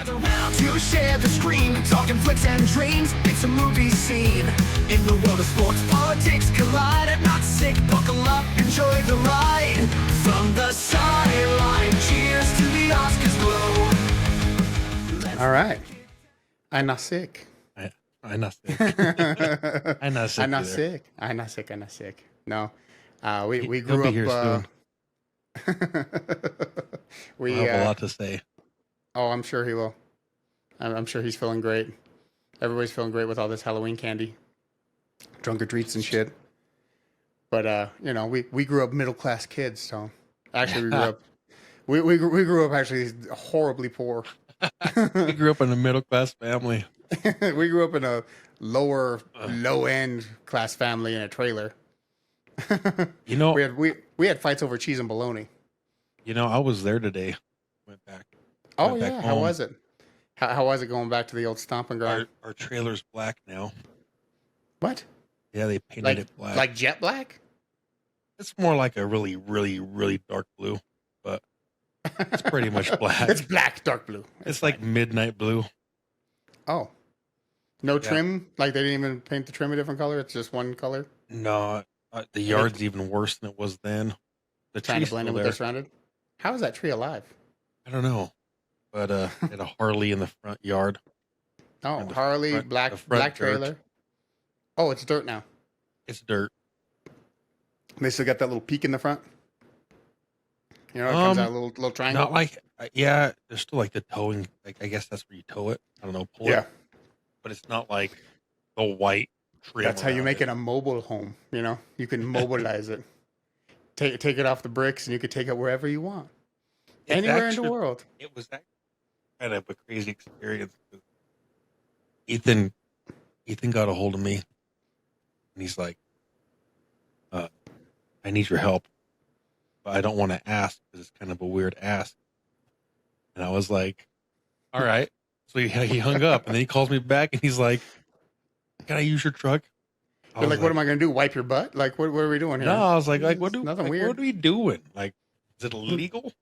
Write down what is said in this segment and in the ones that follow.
Gather round to share the screen, talking flicks and dreams. It's a movie scene. In the world of sports, politics collide. I'm not sick, buckle up, enjoy the ride. From the sideline, cheers to the Oscars glow. All right. I'm not sick. I'm not sick. I'm not sick. I'm not either. sick. I'm not sick. I'm not sick. No. We He'll grew be up. here soon. We I'll have a lot to say. Oh, I'm sure he will. I'm sure he's feeling great. Everybody's feeling great with all this Halloween candy, drunk or treats and shit. But you know, we grew up middle class kids. So actually, we grew up actually horribly poor. We grew up in a middle class family. We grew up in a low end class family in a trailer. You know, we had fights over cheese and bologna. You know, I was there today. Went back. Oh Went back yeah, how home. was it? How was it going back to the old stomping ground? Our trailer's black now. What? Yeah, they painted it black. Like jet black? It's more like a really, really, really dark blue, but it's pretty much black. It's black, dark blue. It's like midnight blue. Oh. No trim? Like they didn't even paint the trim a different color? It's just one color? No, the yard's even worse than it was then. The Trying to tree's blend in still with there. the surrounded? How is that tree alive? I don't know, but had a Harley in the front yard. Oh, And the Harley, front- black the front black trailer. dirt. Oh, it's dirt now. It's dirt. They still got that little peak in the front? You know, it comes out a little triangle? Not like, yeah, there's still like the towing. Like I guess that's where you tow it. I don't know, pull Yeah. it. But it's not like the white trim. That's how you around make it a mobile home, you know? You can mobilize it. Take it off the bricks and you can take it wherever you want. It's Anywhere in actually- the world. It was actually kind of a crazy experience. Ethan got a hold of me, and he's like, "I need your help, but I don't want to ask because it's kind of a weird ask." And I was like, "All right." So he hung up, and then he calls me back, and he's like, "Can I use your truck?" You're like, what am I going to do? Wipe your butt? Like, what are we doing here? No, I was like, what Nothing like, weird. what are we doing? Like, is it illegal?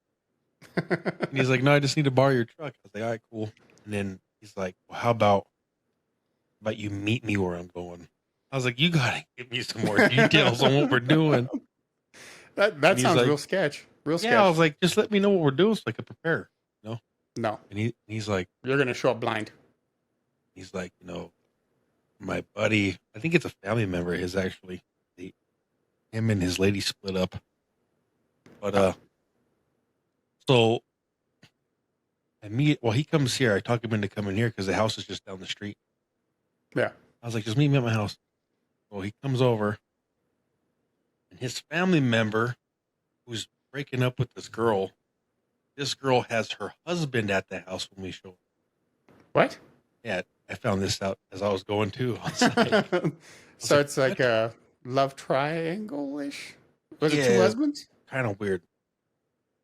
And he's like, "No, I just need to borrow your truck." I was like, "All right, cool." And then he's like, "Well, how about you meet me where I'm going?" I was like, "You gotta give me some more details on what we're doing." That he's sounds like- real sketch. Real sketch. Yeah, I was like, "Just let me know what we're doing so I can prepare." No, And he's like, you're going to show up blind. My buddy, I think it's a family member of his actually. Him and his lady split up. But so he comes here. I talk him into coming here because the house is just down the street. Yeah. I was like, just meet me at my house. Well, he comes over, and his family member, who's breaking up with this girl has her husband at the house when we show up. What? Yeah, I found this out as I was going too. I was like, So it's like a love triangle-ish? Was it two Yeah. husbands? kind of weird.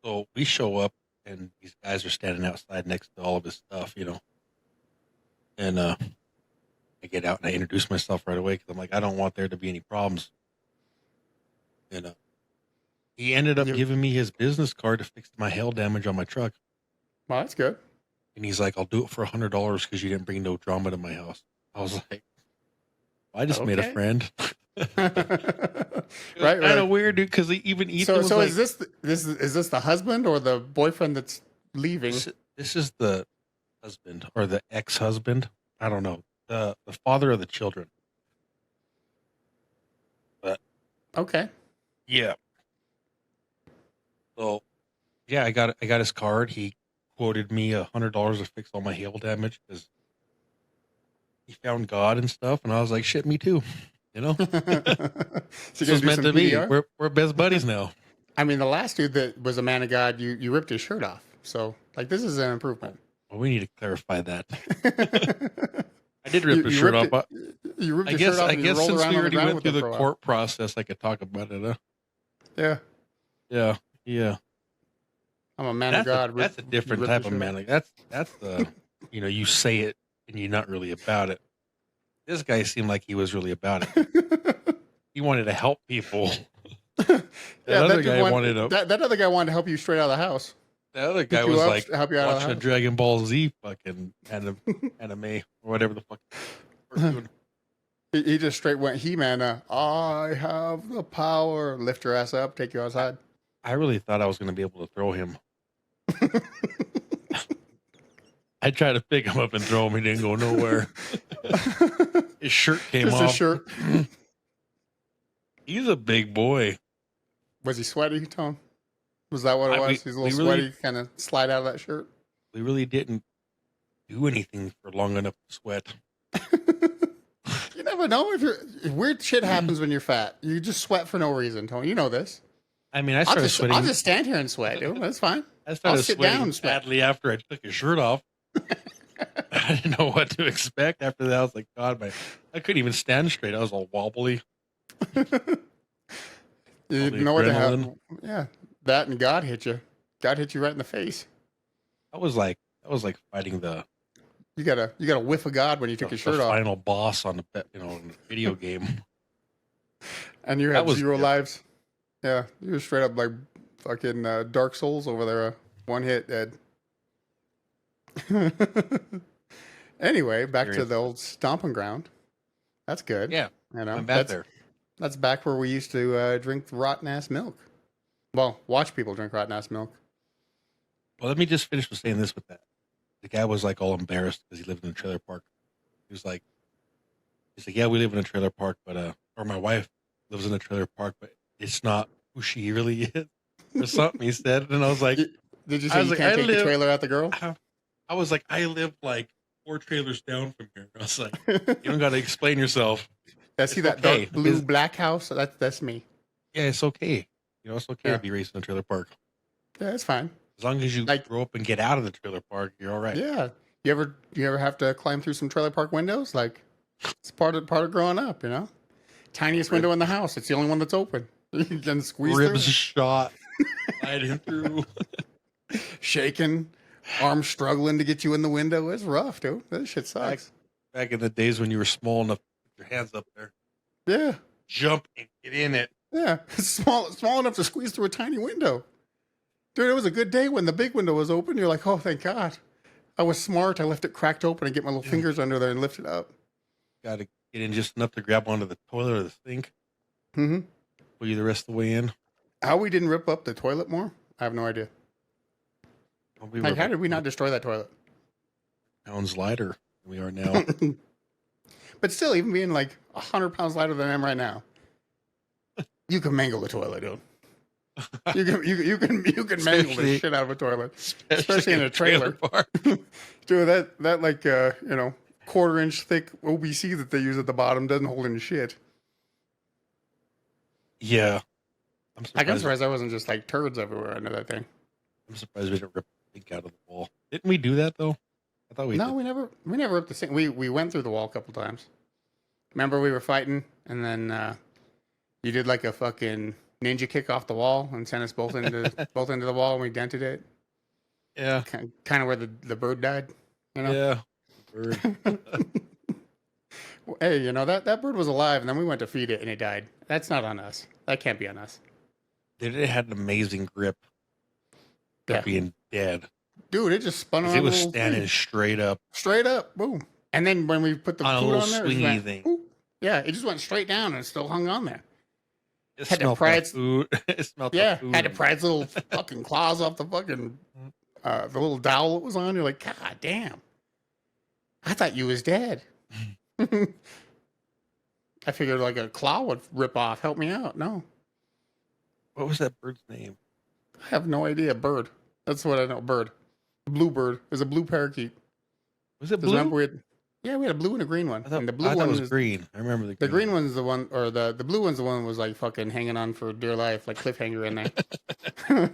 So we show up, and these guys are standing outside next to all of his stuff, And I get out and I introduce myself right away because I'm like, I don't want there to be any problems. And he ended up giving me his business card to fix my hail damage on my truck. Well, that's good. And he's like, "I'll do it for $100 because you didn't bring no drama to my house." I was like, I just made a Okay. friend. Right. Kind of weird, dude. Because even Ethan So, was so like, is this the husband or the boyfriend that's leaving? this is the husband or the ex-husband. I don't know. The father of the children. Okay. Yeah. So, yeah, I got his card. He quoted me $100 to fix all my hail damage because he found God and stuff, and I was like, "Shit, me too." So This you was guys do meant some to be. PDR? We're best buddies now. I mean, the last dude that was a man of God, you ripped his shirt off. So, like, this is an improvement. Well, we need to clarify that. I did rip his You shirt ripped off. You ripped I his guess shirt off I and you guess rolled since around we on the already ground went with through it the for a while. court process, I could talk about it. Yeah. Yeah. I'm a man of God. That's a different ripped type his of shirt man. Like that's the you say it and you're not really about it. This guy seemed like he was really about it. He wanted to help people. That other guy wanted to. That other guy wanted to help you straight out of the house. The other Pick guy you was up, like help you out of watching the a house. Dragon Ball Z fucking anime or whatever the fuck. Cartoon. He just straight went He-Man. I have the power. Lift your ass up, take you outside. I really thought I was going to be able to throw him. I tried to pick him up and throw him. He didn't go nowhere. His shirt came Just a off. shirt. He's a big boy. Was he sweaty, Tom? Was that what it was? He's a little sweaty, kind of slide out of that shirt. We really didn't do anything for long enough to sweat. You never know if weird shit happens when you're fat. You just sweat for no reason, Tony. You know this. I mean, I started sweating. I'll just stand here and sweat, dude. That's fine. I started I'll sit sweating down and sweat. badly after I took his shirt off. I didn't know what to expect after that. I was like, God, I couldn't even stand straight. I was all wobbly. You know what to have. Yeah, that and God hit you. God hit you right in the face. That was like fighting the You got a whiff of God when you took your shirt off, final boss on the video game. and you had 0 good. lives. Yeah, you were straight up like fucking Dark Souls over there. One hit dead. Anyway, back to the old stomping ground. That's good. Yeah, you know, I'm back there. That's back where we used to drink rotten ass milk. Well, watch people drink rotten ass milk. Well, let me just finish with saying this with that. The guy was like all embarrassed because he lived in a trailer park. He's like, yeah, we live in a trailer park, but or my wife lives in a trailer park, but it's not who she really is, or something. He said, and I was like, did you say you can't take the trailer out the girl? I was like, I live like 4 trailers down from here. I was like, you don't got to explain yourself. I see that dark blue black house. That's me. Yeah, it's okay. It's okay to be raised in a trailer park. Yeah, it's fine. As long as you grow up and get out of the trailer park, you're all right. Yeah. You ever have to climb through some trailer park windows? Like, it's part of growing up, you know? Tiniest window in the house. It's the only one that's open. You can squeeze Ribs through. shot. Sliding through. Shaking. Arms struggling to get you in the window. It's rough, dude. That shit sucks. Back in the days when you were small enough to put your hands up there. Yeah. Jump and get in it. Yeah. Small enough to squeeze through a tiny window. Dude, it was a good day when the big window was open. You're like, oh, thank God. I was smart. I left it cracked open and get my little fingers under there and lift it up. Got to get in just enough to grab onto the toilet or the sink. Mm-hmm. Pull you the rest of the way in. How we didn't rip up the toilet more? I have no idea. How did we not destroy that toilet? Pounds lighter than we are now. But still, even being like 100 pounds lighter than I am right now, you can mangle the toilet, dude. You can mangle the shit out of a toilet, especially in a trailer park. Dude, that like 1/4-inch thick OBC that they use at the bottom doesn't hold any shit. Yeah, I'm surprised I wasn't just like turds everywhere under that thing. I'm surprised we didn't rip the sink out of the wall. Didn't we do that though? I thought we. No, did. we never ripped the sink. We went through the wall a couple times. Remember we were fighting, and then you did like a fucking ninja kick off the wall and sent us both into the wall, and we dented it. Yeah, kind of where the bird died. Yeah, bird. Hey, that bird was alive, and then we went to feed it, and it died. That's not on us. That can't be on us. It had an amazing grip. Yeah. Being dead. Dude, it just spun around. It was standing straight up. Straight up, boom. And then when we put the food a little on there, swingy thing. Boop. Yeah, it just went straight down and it still hung on there. It had smelled to pry the food. It smelled yeah, the food. had to pry its little fucking claws off the fucking the little dowel it was on. You're like, God damn. I thought you was dead. I figured like a claw would rip off. Help me out. No. What was that bird's name? I have no idea. Bird. That's what I know. Bird. Bluebird. There's a blue parakeet. Was it blue? We had a blue and a green one. And the blue one was green. I remember the green one's the one, or the blue one's the one that was like fucking hanging on for dear life, like cliffhanger in there.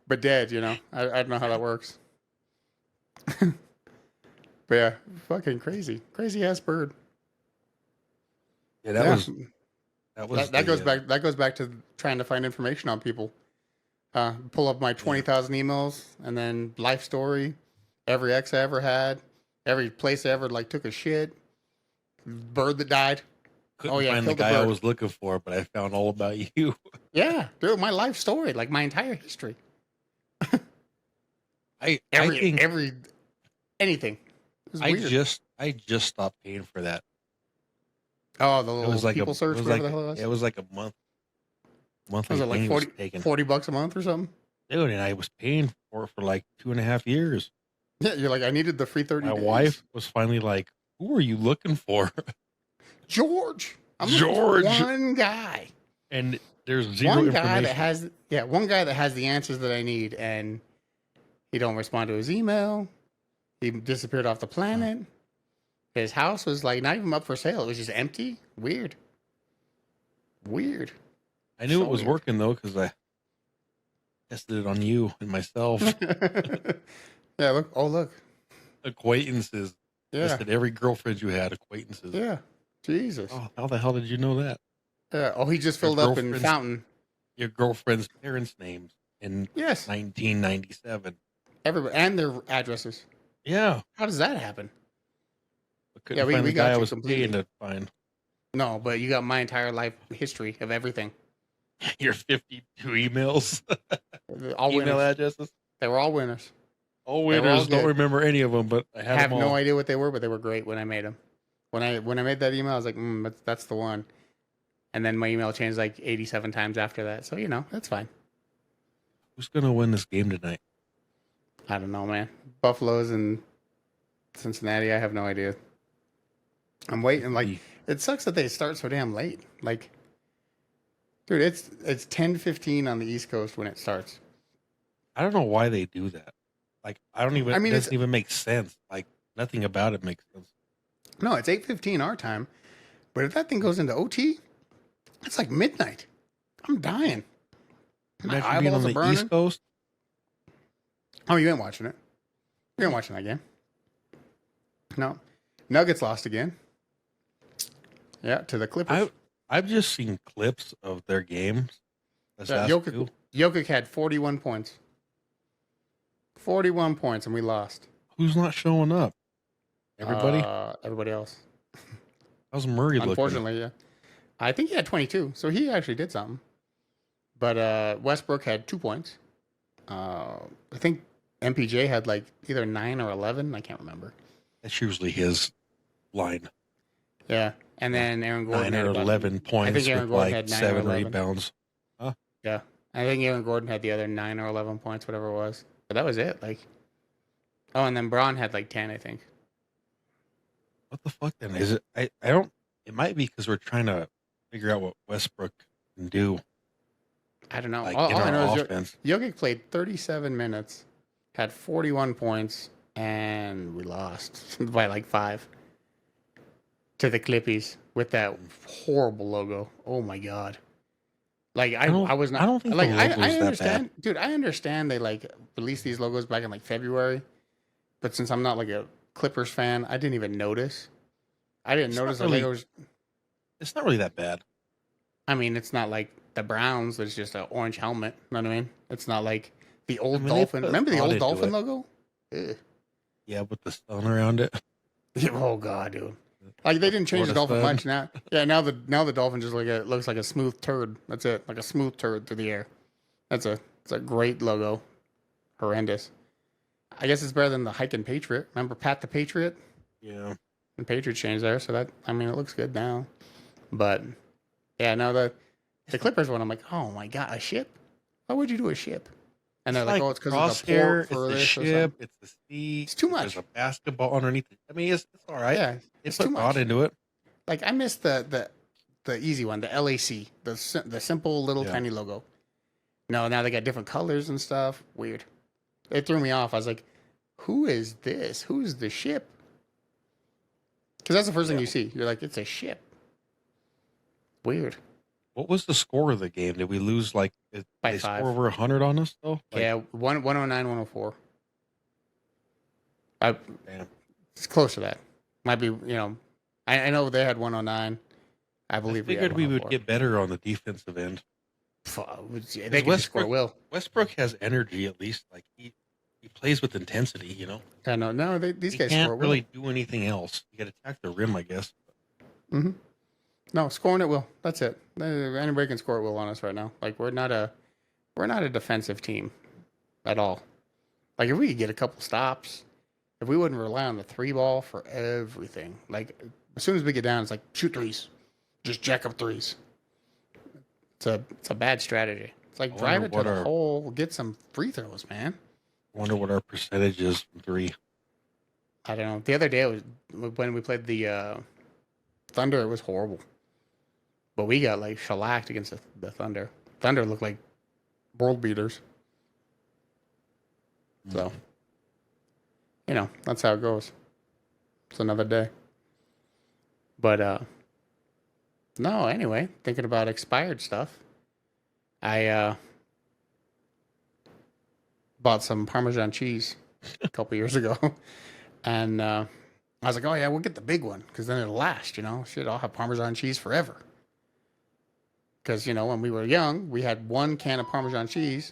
But dead, I don't know how that works. But yeah, fucking crazy. Crazy ass bird. Yeah, that goes back to trying to find information on people. Pull up my 20,000 emails and then life story, every ex I ever had, every place I ever like took a shit, bird that died. Couldn't find the guy I was looking for, but I found all about you. Yeah, dude, my life story, like my entire history. I Every think anything. It was I weird. just stopped paying for that. Oh, the It little was like people search, whatever the hell it was. it was like a Was monthly it like thing it was taken. $40 a month or something? Dude, and I was paying for it for like 2.5 years. Yeah, you're like, I needed the free 30 My days. wife was finally like, "Who are you looking for?" George. I'm George. looking for one guy. And there's zero One information. guy that has one guy that has the answers that I need, and he don't respond to his email. He disappeared off the planet. His house was like not even up for sale. It was just empty. Weird. I knew So it was weird. working though because I tested it on you and myself. Yeah, look. Oh, look. Acquaintances. Yeah. Tested every girlfriend you had. Acquaintances. Yeah. Jesus. Oh, how the hell did you know that? Yeah. Oh, he just Your filled up in girlfriend's- Fountain. Your girlfriend's parents' names in Yes. 1997. Everybody. And their addresses. Yeah. How does that happen? I couldn't we find the got guy I you was completely. paying to find. No, but you got my entire life history of everything. Your 52 emails. All Email winners. addresses. They were all winners. All They were all winners. Don't good. remember any of them, but I I had have them all. no idea what they were, but they were great when I made them. When I made that email, I was like, that's the one. And then my email changed like 87 times after that. So, that's fine. Who's going to win this game tonight? I don't know, man. Buffalo's and Cincinnati, I have no idea. I'm waiting. Like, it sucks that they start so damn late. Like, dude, it's 10:15 on the East Coast when it starts. I don't know why they do that. Like, I mean, it doesn't even make sense. Like, nothing about it makes sense. No, it's 8:15 our time. But if that thing goes into OT, it's like midnight. I'm dying. My Imagine being on eyeballs are the burning. East Coast. Oh, you ain't watching it. You ain't watching that game. No. Nuggets lost again. Yeah, to the Clippers. I've just seen clips of their games. Jokic had 41 points. 41 points, and we lost. Who's not showing up? Everybody? Everybody else. How's Murray looking? Unfortunately, yeah. I think he had 22, so he actually did something. But Westbrook had 2 points. I think MPJ had like either 9 or 11. I can't remember. That's usually his line. Yeah. And then Aaron Gordon 9 had or about, 11 points I think Aaron with Gordon like had 9 or 7 11. rebounds. Yeah. I think Aaron Gordon had the other 9 or 11 points, whatever it was. But that was it. Like, oh, and then Braun had like 10, I think. What the fuck then? Is it? I don't. It might be because we're trying to figure out what Westbrook can do. I don't know. Like, all in I know our is offense. Jokic played 37 minutes, had 41 points, and we lost by like 5 to the Clippies with that horrible logo. Oh my god! Like I was not. I don't think like the logo's I that understand, bad. dude. I understand they like released these logos back in like February, but since I'm not like a Clippers fan, I didn't even notice. I didn't notice the logos. It's not really that bad. I mean, it's not like the Browns. It's just an orange helmet. You know what I mean? It's not like the old Dolphin. Remember the old Dolphin logo? Ugh. Yeah, with the sun around it. Oh god, dude! Like they didn't change the Dolphin much now. Yeah, now the Dolphin just looks like a smooth turd. That's it, like a smooth turd through the air. It's a great logo. Horrendous. I guess it's better than the Hiking Patriot. Remember Pat the Patriot? Yeah. And Patriot changed there, so that it looks good now. But yeah, no, the Clippers one, I'm like, oh my god, a ship? Why would you do a ship? And they're like, oh, it's because of the port for this. It's the ship, it's the sea. It's too much. There's a basketball underneath it. I mean, it's all right. Yeah, it's too put much. thought into it. Like I missed the easy one, the LAC, the simple little tiny logo. No, now they got different colors and stuff. Weird. It threw me off. I was like, who is this? Who's the ship? Because that's the first thing you see. You're like, it's a ship. Weird. What was the score of the game? Did we lose by they 5? Score over 100 on us though? Yeah, 109, 104. Damn. It's close to that. Might be, I know they had 109. I believe I figured we would 104. get better on the defensive end. They can score will. Westbrook has energy at least. Like he plays with intensity, I know. No, these guys can't score really will. do anything else. You got to attack the rim, I guess. Mm-hmm. No, scoring it will. That's it. Anybody can score it will on us right now. Like we're not a defensive team at all. Like if we could get a couple stops, if we wouldn't rely on the 3 ball for everything, like as soon as we get down, it's like shoot threes, just jack up threes. It's a bad strategy. It's like drive it to the hole, get some free throws, man. I wonder what our percentage is from 3. I don't know. The other day was when we played the Thunder. It was horrible, but we got like shellacked against the Thunder. Thunder looked like world beaters. So, that's how it goes. It's another day. But no. Anyway, thinking about expired stuff, I bought some Parmesan cheese a couple years ago. And I was like, oh, yeah, we'll get the big one because then it'll last, Shit, I'll have Parmesan cheese forever. Because, when we were young, we had one can of Parmesan cheese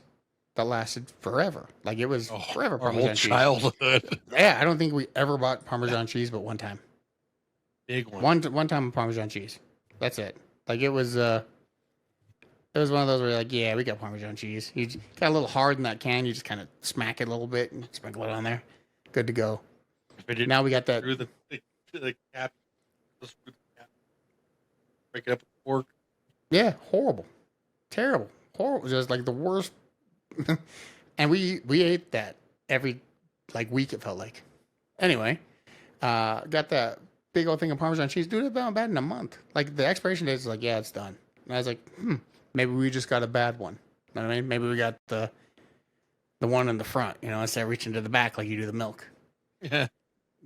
that lasted forever. Like, it was forever Parmesan cheese. Childhood. Yeah, I don't think we ever bought Parmesan cheese but one time. Big one. One time of Parmesan cheese. That's it. Like, it was one of those where you're like, yeah, we got Parmesan cheese. You got a little hard in that can. You just kind of smack it a little bit and sprinkle it on there. Good to go. Now we got that. Through the cap. Just through the cap. Break it up with fork. Yeah, horrible. Terrible. Horrible. Just like the worst. And we ate that every week, it felt like. Anyway, got that big old thing of Parmesan cheese. Dude, it's been bad in a month. Like the expiration date is like, yeah, it's done. And I was like, maybe we just got a bad one. You know what I mean? Maybe we got the one in the front, instead of reaching to the back like you do the milk. Yeah.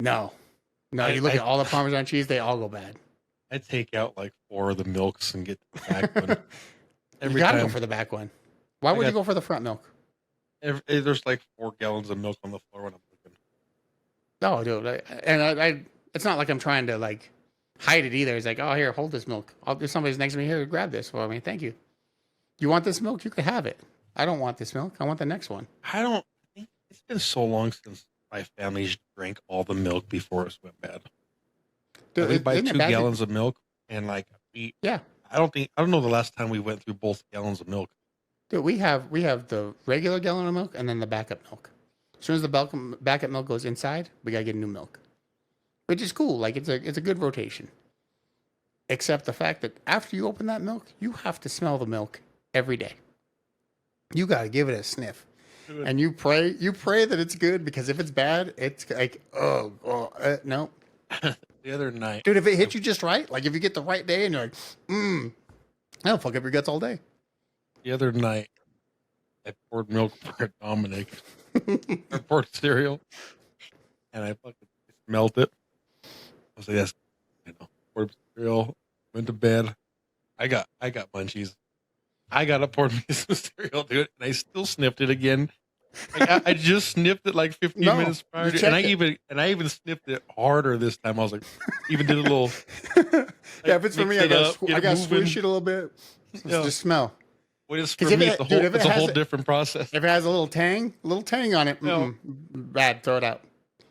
No, you look at all the Parmesan cheese, they all go bad. I take out like 4 of the milks and get the back one. You gotta go for the back one. Why would you go for the front milk? There's like 4 gallons of milk on the floor when I'm looking. No, dude. I it's not like I'm trying to hide it either. It's like, oh, here, hold this milk. If somebody's next to me, here, grab this for me. Thank you. You want this milk? You can have it. I don't want this milk. I want the next one. It's been so long since my family drank all the milk before it went bad. Dude, we buy 2 gallons of milk and I don't know the last time we went through both gallons of milk. Dude, we have the regular gallon of milk and then the backup milk. As soon as the backup milk goes inside, we gotta get new milk, which is cool. Like it's a good rotation. Except the fact that after you open that milk, you have to smell the milk every day. You gotta give it a sniff. And you pray that it's good, because if it's bad, it's like, no. The other night, dude, if it hits you just right, like if you get the right day and you're like, that'll fuck up your guts all day. The other night, I poured milk for Dominic. I poured cereal, and I fucking smelled it. I was like, yes, poured cereal, went to bed. I got munchies. I got to pour me some cereal, dude, and I still sniffed it again. I just sniffed it like 15 minutes prior to, and I even sniffed it harder this time. I was like, even did a little. Yeah, if it's for me, I got to swish it a little bit. Just smell. Well, it's for me, it's a whole different process. If it has a little tang on it, bad, throw it out.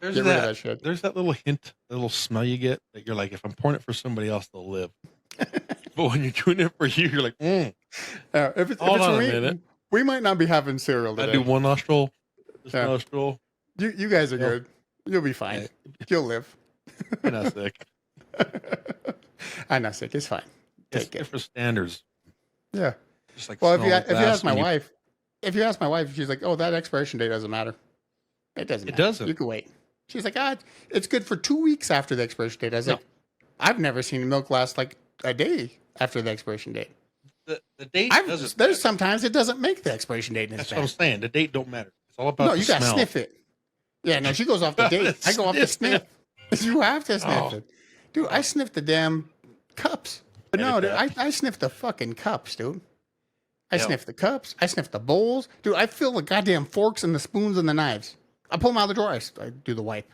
Get rid of that shit. There's that little hint, a little smell you get that you're like, if I'm pouring it for somebody else, they'll live. But when you're doing it for you, you're like, if it's for me, we might not be having cereal today. I do one nostril, this nostril. You guys are good. You'll be fine. You'll live. You're not sick. I'm not sick. It's fine. It's different standards. Yeah. Just like, well, if you ask my wife, she's like, "Oh, that expiration date doesn't matter. It doesn't. It doesn't. You can wait." She's like, it's good for 2 weeks after the expiration date." I was like, "I've never seen milk last like a day after the expiration date." The date doesn't. There's sometimes it doesn't make the expiration date. That's what I'm saying. The date don't matter. It's all about the smell. No, you got to sniff it. Yeah, no, she goes off the date. I go off the sniff. You have to sniff it, dude. I sniffed the damn cups, but no, dude, I sniffed the fucking cups, dude. I sniff the cups. I sniff the bowls. Dude, I feel the goddamn forks and the spoons and the knives. I pull them out of the drawer. I do the wipe.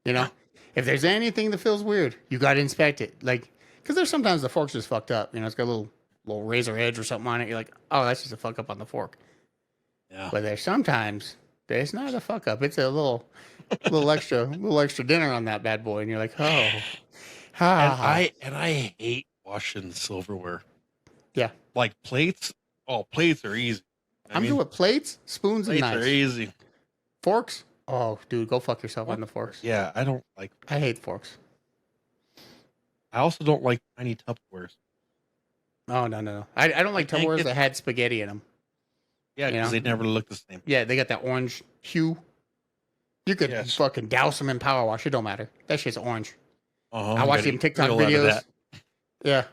If there's anything that feels weird, you got to inspect it. Like, because there's sometimes the fork's just fucked up. It's got a little razor edge or something on it. You're like, oh, that's just a fuck up on the fork. Yeah. But there's sometimes there's not a fuck up. It's a little extra dinner on that bad boy. And you're like, oh. And I hate washing silverware. Yeah. Like plates. Oh, plates are easy. I'm good with plates, spoons, and knives. Plates are easy. Forks? Oh, dude, go fuck yourself What? on the forks. Yeah, I don't like. I hate forks. I also don't like tiny Tupperwares. Oh, no. I don't like can't Tupperwares get- that had spaghetti in them. Yeah, You because know? they never look the same. Yeah, they got that orange hue. You could Yes. fucking douse them in power wash. It don't matter. That shit's orange. Uh-huh, I watch them TikTok videos. Yeah.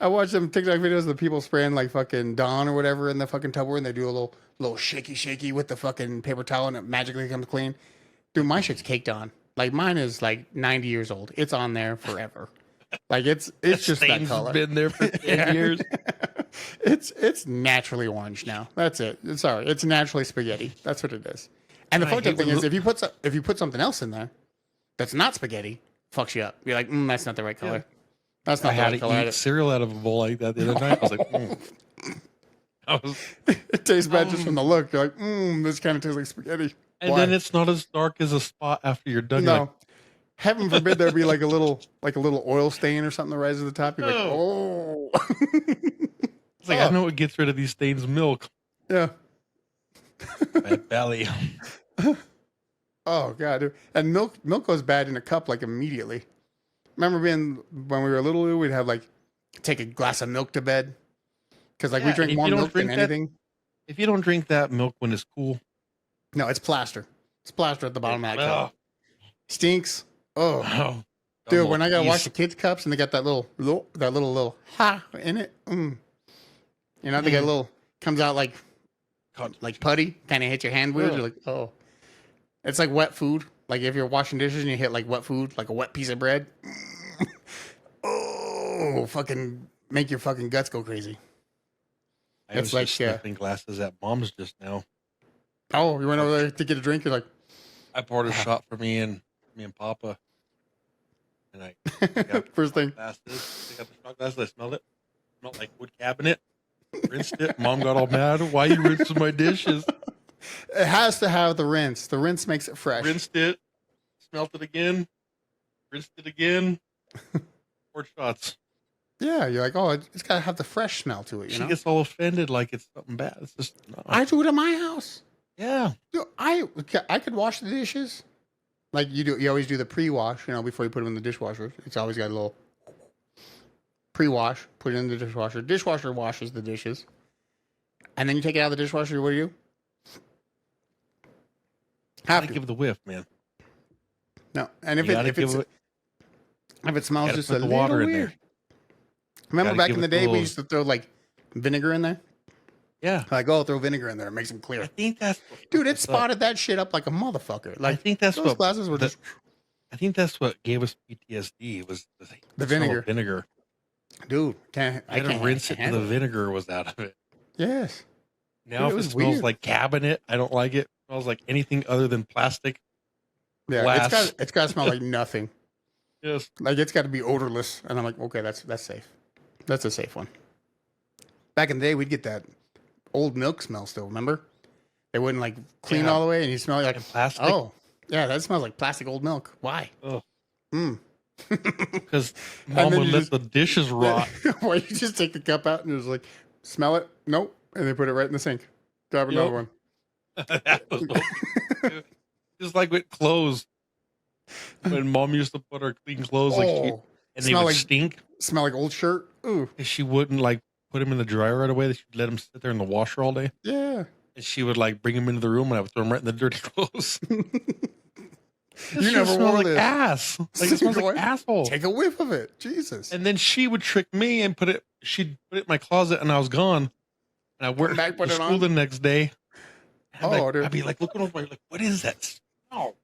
I watch them TikTok videos of the people spraying like fucking Dawn or whatever in the fucking Tupperware, and they do a little shaky with the fucking paper towel, and it magically comes clean. Dude, my shit's caked on. Like mine is like 90 years old. It's on there forever. Like it's just that Stains color. been there for 10 Yeah. years. It's naturally orange now. That's it. Sorry, it's naturally spaghetti. That's what it is. And the I fucked up hate thing when is, if you put something else in there that's not spaghetti, fucks you up. You're like, that's not the right color. That's I not the had right to color. eat cereal out of a bowl like that the other night. I was like, I was, It tastes bad just from the look. You're like, this kind of tastes like spaghetti. and Why? then it's not as dark as a spot after you're done. You're No. like, Heaven forbid there be like a little oil stain or something that rises to the top. You're like, No. oh. it's like I know it gets rid of these stains. Milk, Yeah. bad belly. Oh god, dude. And milk goes bad in a cup like immediately. Remember when we were little, we'd have like take a glass of milk to bed because like we Yeah, drink if more you don't milk than drink that- anything. If you don't drink that milk when it's cool, No, it's plaster. It's plaster at the bottom of that Ugh. cup. Stinks. Oh, oh, dude, when I gotta wash geez. the kids' cups and they got that little ha in it. You know, they got a little comes out like putty, kind of hit your hand weird. Ugh. You're like, oh, it's like wet food. Like if you're washing dishes and you hit like wet food, like a wet piece of bread. Oh, fucking make your fucking guts go crazy. I was It's like, just sniffing glasses at Mom's just now. Oh, you went over there to get a drink. You're like, I poured a shot for me and Papa, and I got first thing. glasses. I got the shot glasses. I smelled it. Smelled like wood cabinet. Rinsed it. Mom got all mad. Why you rinsing my dishes? It has to have the rinse. The rinse makes it fresh. Rinsed it. Smelt it again. Rinsed it again. Poured shots. Yeah, you're like, oh, it's got to have the fresh smell to it. You She know, gets all offended like it's something bad. It's just no. I do it at my house. Yeah. Dude, I could wash the dishes like you do. You always do the pre-wash, you know, before you put them in the dishwasher. It's always got a little pre-wash. Put it in the dishwasher. Dishwasher washes the dishes, and then you take it out of the dishwasher. What do you do? Have Gotta to. give it the whiff, man. No, and You gotta give it. if it smells Gotta just put a the little water in weird. there. Remember Gotta back give in the it day, we those- used to throw like vinegar in there. Yeah. Like, oh, throw vinegar in there, it makes them I clear. think that's Dude, it what's up. spotted that shit up like a motherfucker. I Like think that's those what glasses were just I think that's what gave us PTSD was the smell of vinegar. Vinegar. dude. I had to rinse it till the vinegar was out of it. Yes. Now Dude, it if it was smells weird. like cabinet, I don't like it. It smells like anything other than plastic. Yeah, Glass. it's got to smell like nothing. Yes. Like it's got to be odorless, and I'm like, okay, that's safe. That's a safe one. Back in the day, we'd get that old milk smell still. Remember? They wouldn't like clean Yeah. all the way, and you smell like And plastic. oh yeah, that smells like plastic old milk. Why? Ugh. Mm. Because And mom then would you let just- the dishes rot. Why you just take the cup out and just like smell it? Nope, and they put it right in the sink. Grab Yep. another one. That was just like with clothes. When mom used to put her clean clothes like she, Oh, and they smell would like- stink. smell like old shirt. Ooh, And she wouldn't like put them in the dryer right away. She'd let them sit there in the washer all day. yeah. And she would like bring them into the room and I would throw them right in the dirty clothes. You never smell wore like this. ass. Like it smells Go like ahead. asshole. Take a whiff of it. Jesus. And then she would trick me and she'd put it in my closet and I was gone. And I went back, put to it school on? the next day. Oh, dude. I'd be like looking over, like, what is that smell?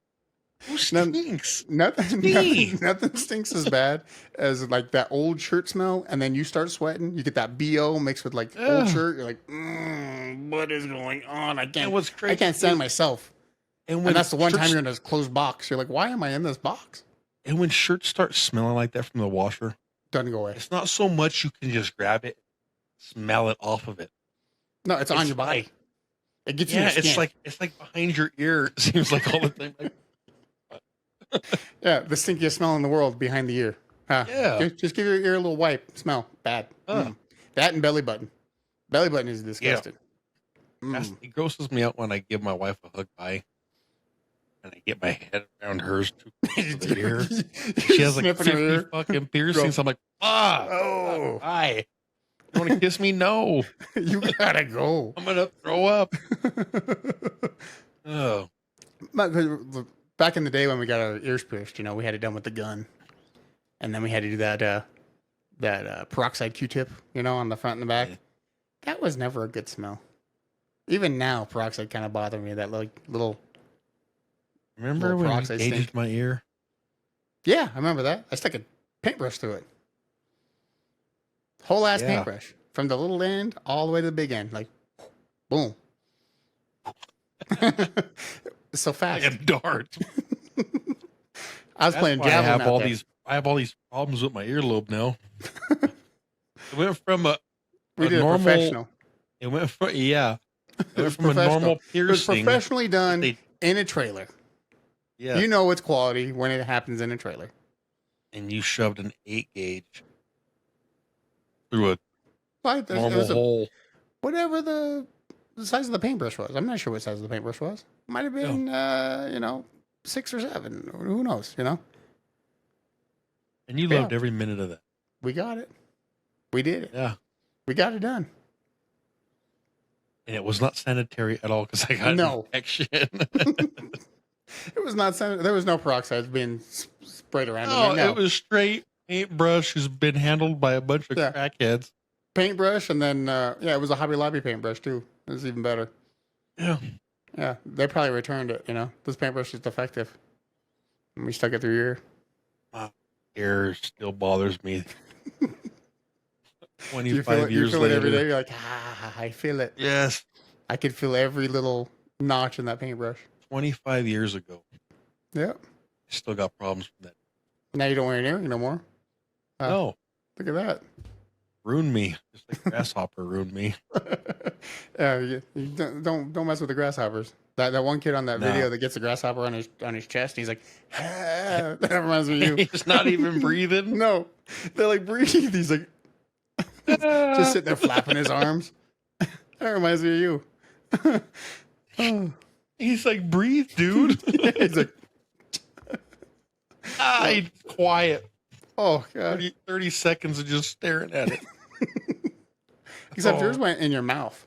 Who None- stinks? Nothing, Me. nothing stinks as bad as like that old shirt smell, and then you start sweating. You get that BO mixed with like old Ugh. shirt. You're like, what is going on? I And can't. what's crazy I can't stand is- myself. And And that's the one time shirts- you're in this closed box. You're like, why am I in this box? And when shirts start smelling like that from the washer, Doesn't go away. it's not so much you can just grab it, smell it off of it. No, it's on It's your body. It gets in Yeah, your skin. it's like behind your ear. It seems like all the time. Like, Yeah, the stinkiest smell in the world behind the ear. Huh. Yeah. Just give your ear a little wipe. Smell bad. Huh. That and belly button. Belly button is disgusting. It grosses me out when I give my wife a hug bye and I get my head around hers too close to the ear. She has like Sniffing her 50 ear. fucking piercings. I'm like, ah, Oh, bye. You want to kiss me? No. you gotta go. I'm gonna throw up. Oh, Back in the day when we got our ears pierced, you know, we had it done with the gun, and then we had to do that peroxide Q-tip, you know, on the front and the back. yeah. That was never a good smell. Even now, peroxide kind of bothered me. That little. Remember Little when you peroxide gauged stink. my ear? Yeah, I remember that. I stuck a paintbrush through it. Whole ass Yeah. paintbrush from the little end all the way to the big end, like boom. It's so fast. Like a dart. I was playing That's why javelin out there. I have all these problems with my earlobe now. It went from a We did normal. it professional. It went from It went was from a professional. normal It was piercing. professionally done They- in a trailer. Yeah, You know it's quality when it happens in a trailer. and you shoved an 8 gauge through a But it normal was hole. whatever the size of the paintbrush was. I'm not sure what size of the paintbrush was. Might have been, 6 or 7. Who knows? You know, And you Yeah. loved every minute of that. we got it. We did it. Yeah. We got it done. And it was not sanitary at all because I got No. an infection. It was not. There was no peroxide being sprayed around. No, in there. No. it was straight paintbrush who's been handled by a bunch of Yeah. crackheads. Paintbrush, and then it was a Hobby Lobby paintbrush too. It was even better. Yeah. Yeah, they probably returned it. You know, this paintbrush is defective, and we stuck it through your ear. Hair still bothers me. You 25 feel it, years you feel it every later. day. You're like, I feel it. Yes. I could feel every little notch in that paintbrush. 25 years ago. Yeah. I still got problems from that. Now you don't wear an earring no more. No. Look at that. Ruined me. Just like grasshopper ruined me. You don't mess with the grasshoppers. That one kid on that No. video that gets a grasshopper on his chest. He's like, that reminds me of you. He's not even breathing. No, they're like breathe. He's like just sitting there flapping his arms. That reminds me of you. Oh. He's like, breathe, dude. He's like, He's quiet. oh god. 30 seconds of just staring at it. Except Oh. yours went in your mouth.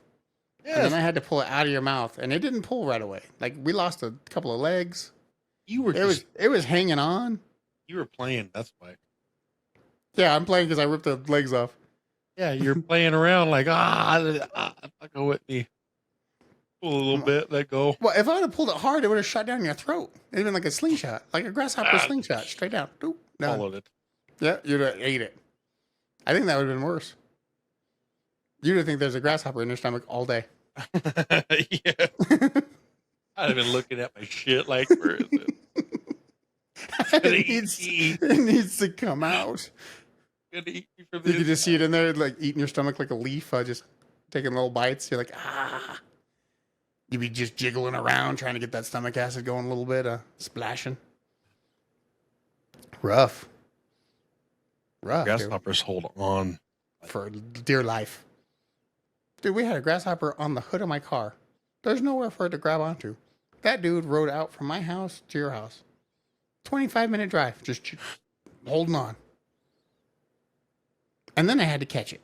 And Yes. then I had to pull it out of your mouth, and it didn't pull right away. Like we lost a couple of legs. You were It was hanging on. you were playing. That's why. Yeah, I'm playing because I ripped the legs off. Yeah, you're playing around like go with me. Pull a little bit, let go. Well, if I would have pulled it hard, it would have shot down your throat. It'd been like a slingshot, like a grasshopper slingshot, straight down. Doop, done. Followed it. Yeah, you'd have ate it. I think that would have been worse. You'd have think there's a grasshopper in your stomach all day. Yeah. I'd have been looking at my shit like, where is it? It needs to come out. Gonna eat me from You could this. just see it in there, like eating your stomach like a leaf, just taking little bites. You're like, ah. You'd be just jiggling around trying to get that stomach acid going a little bit, splashing. Rough. Dude. Grasshoppers hold on. For dear life. Dude, we had a grasshopper on the hood of my car. There's nowhere for it to grab onto. That dude rode out from my house to your house. 25-minute drive, just holding on. And then I had to catch it.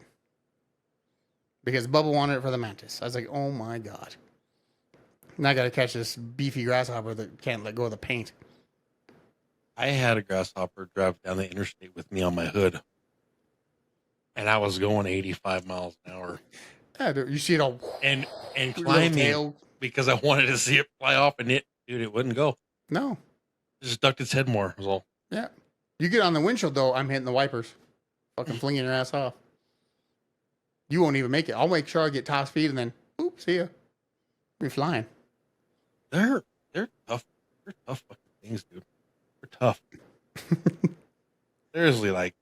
Because Bubba wanted it for the mantis. I was like, oh my God. Now I got to catch this beefy grasshopper that can't let go of the paint. I had a grasshopper drive down the interstate with me on my hood. And I was going 85 miles an hour. Yeah, dude, you see it all. And little climbing tail. because I wanted to see it fly off, and it wouldn't go. No. It just ducked its head more, was all. Yeah. You get on the windshield, though, I'm hitting the wipers. Fucking flinging your ass off. You won't even make it. I'll make sure I get top speed and then, boop, see ya. You're flying. They're tough. They're tough fucking things, dude. They're tough. Seriously, like,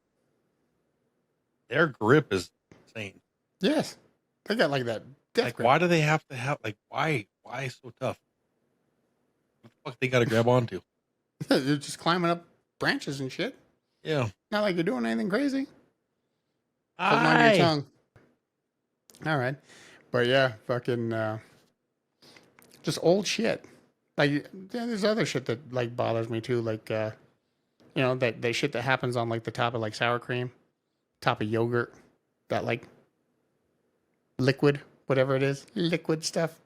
their grip is insane. Yes. They got like that death Like, grip. why do they have to have, like, why so tough? What the fuck they got to grab onto? They're just climbing up branches and shit. Yeah. Not like you're doing anything crazy. Holding on to your tongue. All right. But yeah, fucking, Just old shit. Like, yeah, there's other shit that like bothers me too. Like, that shit that happens on like the top of like sour cream, top of yogurt, that like liquid, whatever it is, liquid stuff.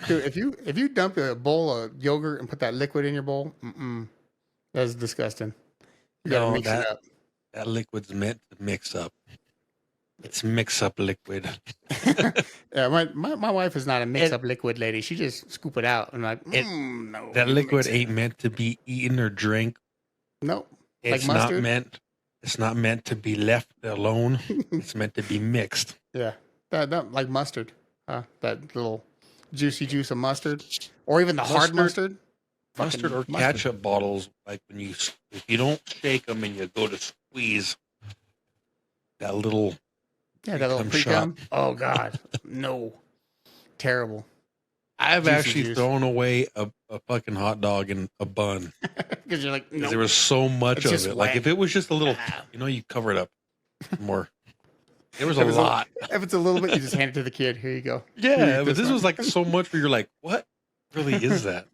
Dude, if you dump a bowl of yogurt and put that liquid in your bowl, that's disgusting. You gotta No, mix it up. that liquid's meant to mix up. It's mix up liquid. Yeah, my wife is not a mix up liquid lady. She just scoop it out and like, no. That you liquid mix it. ain't meant to be eaten or drank. Nope. It's Like not mustard? meant. It's not meant to be left alone. It's meant to be mixed. Yeah, that like mustard. That little juicy juice of mustard, or even the hard mustard. Mustard or Fucking ketchup bottles, like if you don't shake them and you go to squeeze that little Yeah, that little pre-cum shot. pre-cum. Oh God, no, terrible. I've Juicy actually juice. thrown away a fucking hot dog and a bun Because you're like, because no. there was so much It's of just it. Like wet. if it was just a little, you cover it up more. There was a If it's lot. If it's a little bit, you just hand it to the kid. Here you go. Yeah, Eat but this one. was like so much where you're like, what really is that?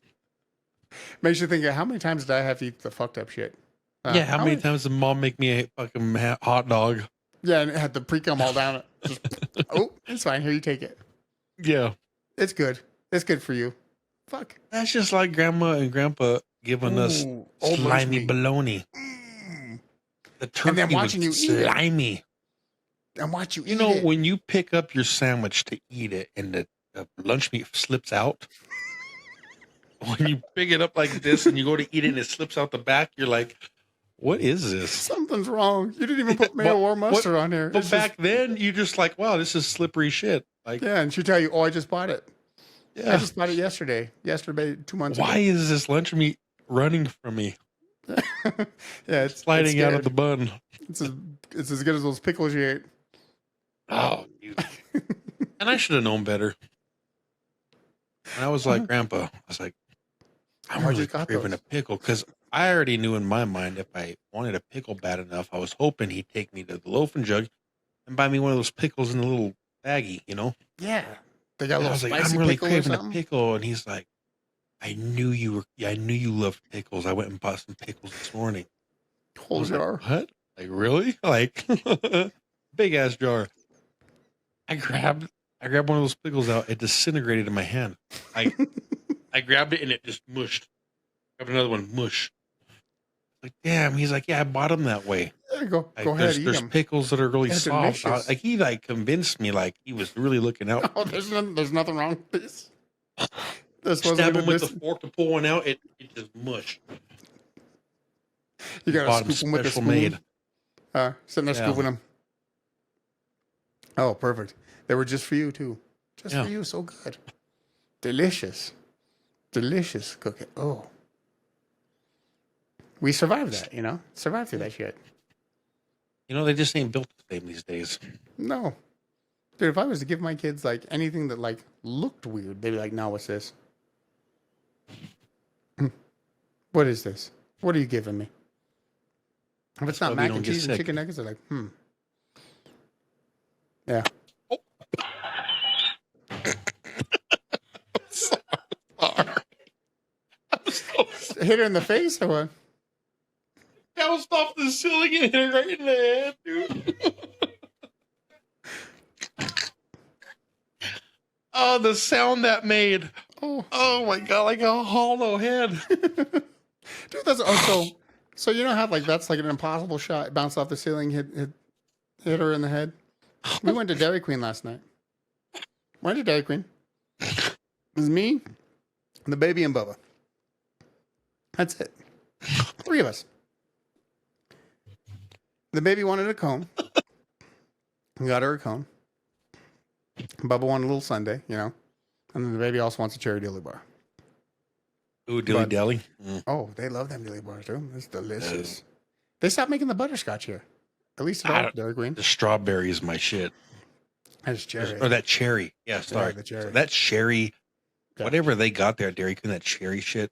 Makes you think, how many times did I have to eat the fucked up shit? Yeah, how many times did mom make me a fucking hot dog? Yeah, and it had the pre-cum all down it. Just, oh, it's fine. Here, you take it. Yeah. It's good. It's good for you. Fuck. That's just like grandma and grandpa giving us Ooh, old slimy lunch meat. bologna. The turkey then watching was you eat it. slimy. And watch you You eat know, it. when you pick up your sandwich to eat it and the lunch meat slips out, when you pick it up like this and you go to eat it and it slips out the back, you're like, what is this? Something's wrong. You didn't even put mayo or mustard on here. But It's back then, you just like, wow, this is slippery shit. Like, yeah, and she tell you, oh, I just bought it. I yeah, just bought it yesterday. Yesterday, 2 months why ago. is this lunch meat running from me, Yeah, it's sliding it's out of scared. the bun? It's as good as those pickles you ate. Oh, dude. And I should have known better. And I was like, Grandpa, I was like, I'm I really just got craving a those. pickle because I already knew in my mind if I wanted a pickle bad enough, I was hoping he'd take me to the loafing jug and buy me one of those pickles in a little baggie, you know? Yeah, they got a And I little was like, spicy I'm really pickle or craving a something. pickle, and he's like, I knew you loved pickles. I went and bought some pickles this morning. I Whole was like, jar. what? Like really? Like big ass jar. I grabbed one of those pickles out. It disintegrated in my hand. I grabbed it and it just mushed. Grabbed another one, mush. Like damn. He's like, yeah, I bought them that way. Yeah, go Like, ahead, eat there's them. pickles that are really They're soft. delicious. Like he convinced me like he was really looking out. Oh, there's nothing wrong with this. This wasn't Stab even him with this. the fork to pull one out. It just mushed. You Bought gotta 'em scoop them with the special spoon. made. Sitting there Yeah. scooping them. Oh, perfect. They were just for you too. Just Yeah. for you. So good. Delicious. Delicious cooking. Oh. We survived that, Survived through that shit. You know, they just ain't built the same these days. No. Dude, if I was to give my kids like anything that like looked weird, they'd be like, no, what's this? What is this? What are you giving me? If it's not why we mac don't and get cheese and sick. chicken nuggets, they're like, Yeah. Hit her in the face or what? Bounced off the ceiling and hit her right in the head, dude. Oh, the sound that made. Oh. Oh my god, like a hollow head. Dude, that's so you know how like that's like an impossible shot. It bounced off the ceiling, hit her in the head. We went to Dairy Queen last night. Went to Dairy Queen. It was me, the baby, and Bubba. That's it. 3 of us. The baby wanted a cone. We got her a cone. Bubba wanted a little sundae, And then the baby also wants a cherry dilly bar. Ooh, dilly But- dally. Oh, they love them dilly bars, too. It's delicious. They stopped making the butterscotch here. At least at Dairy Queen. The strawberry is my shit. That's cherry. Or that cherry. Yeah, sorry. the cherry. So that cherry, Yeah. whatever they got there at Dairy Queen, that cherry shit.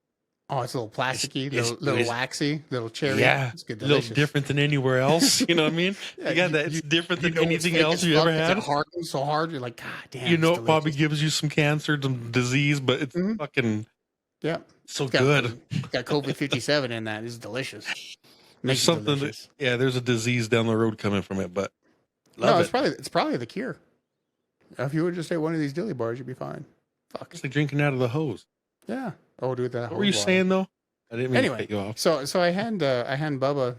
Oh, it's a little plasticky, It's- little it's- waxy, little cherry. Yeah, It's good, a little delicious. different than anywhere else. You know what I mean? Yeah, You got that. It's different than know it's anything fake else as you fuck ever 'cause had. It hardens so hard, you're like, God damn. You know, it's it probably delicious. gives you some cancer, some disease, but it's fucking Yeah. so It's got, good. Got COVID 57 in that. It's delicious. There's Makes it something. delicious. Yeah, there's a disease down the road coming from it, but No, love it. it's probably the cure. If you would just ate one of these dilly bars, you'd be fine. Fuck. It's like drinking out of the hose. Yeah. Oh, dude, that. What were you saying though? I didn't mean to Anyway, cut you off. so I hand Bubba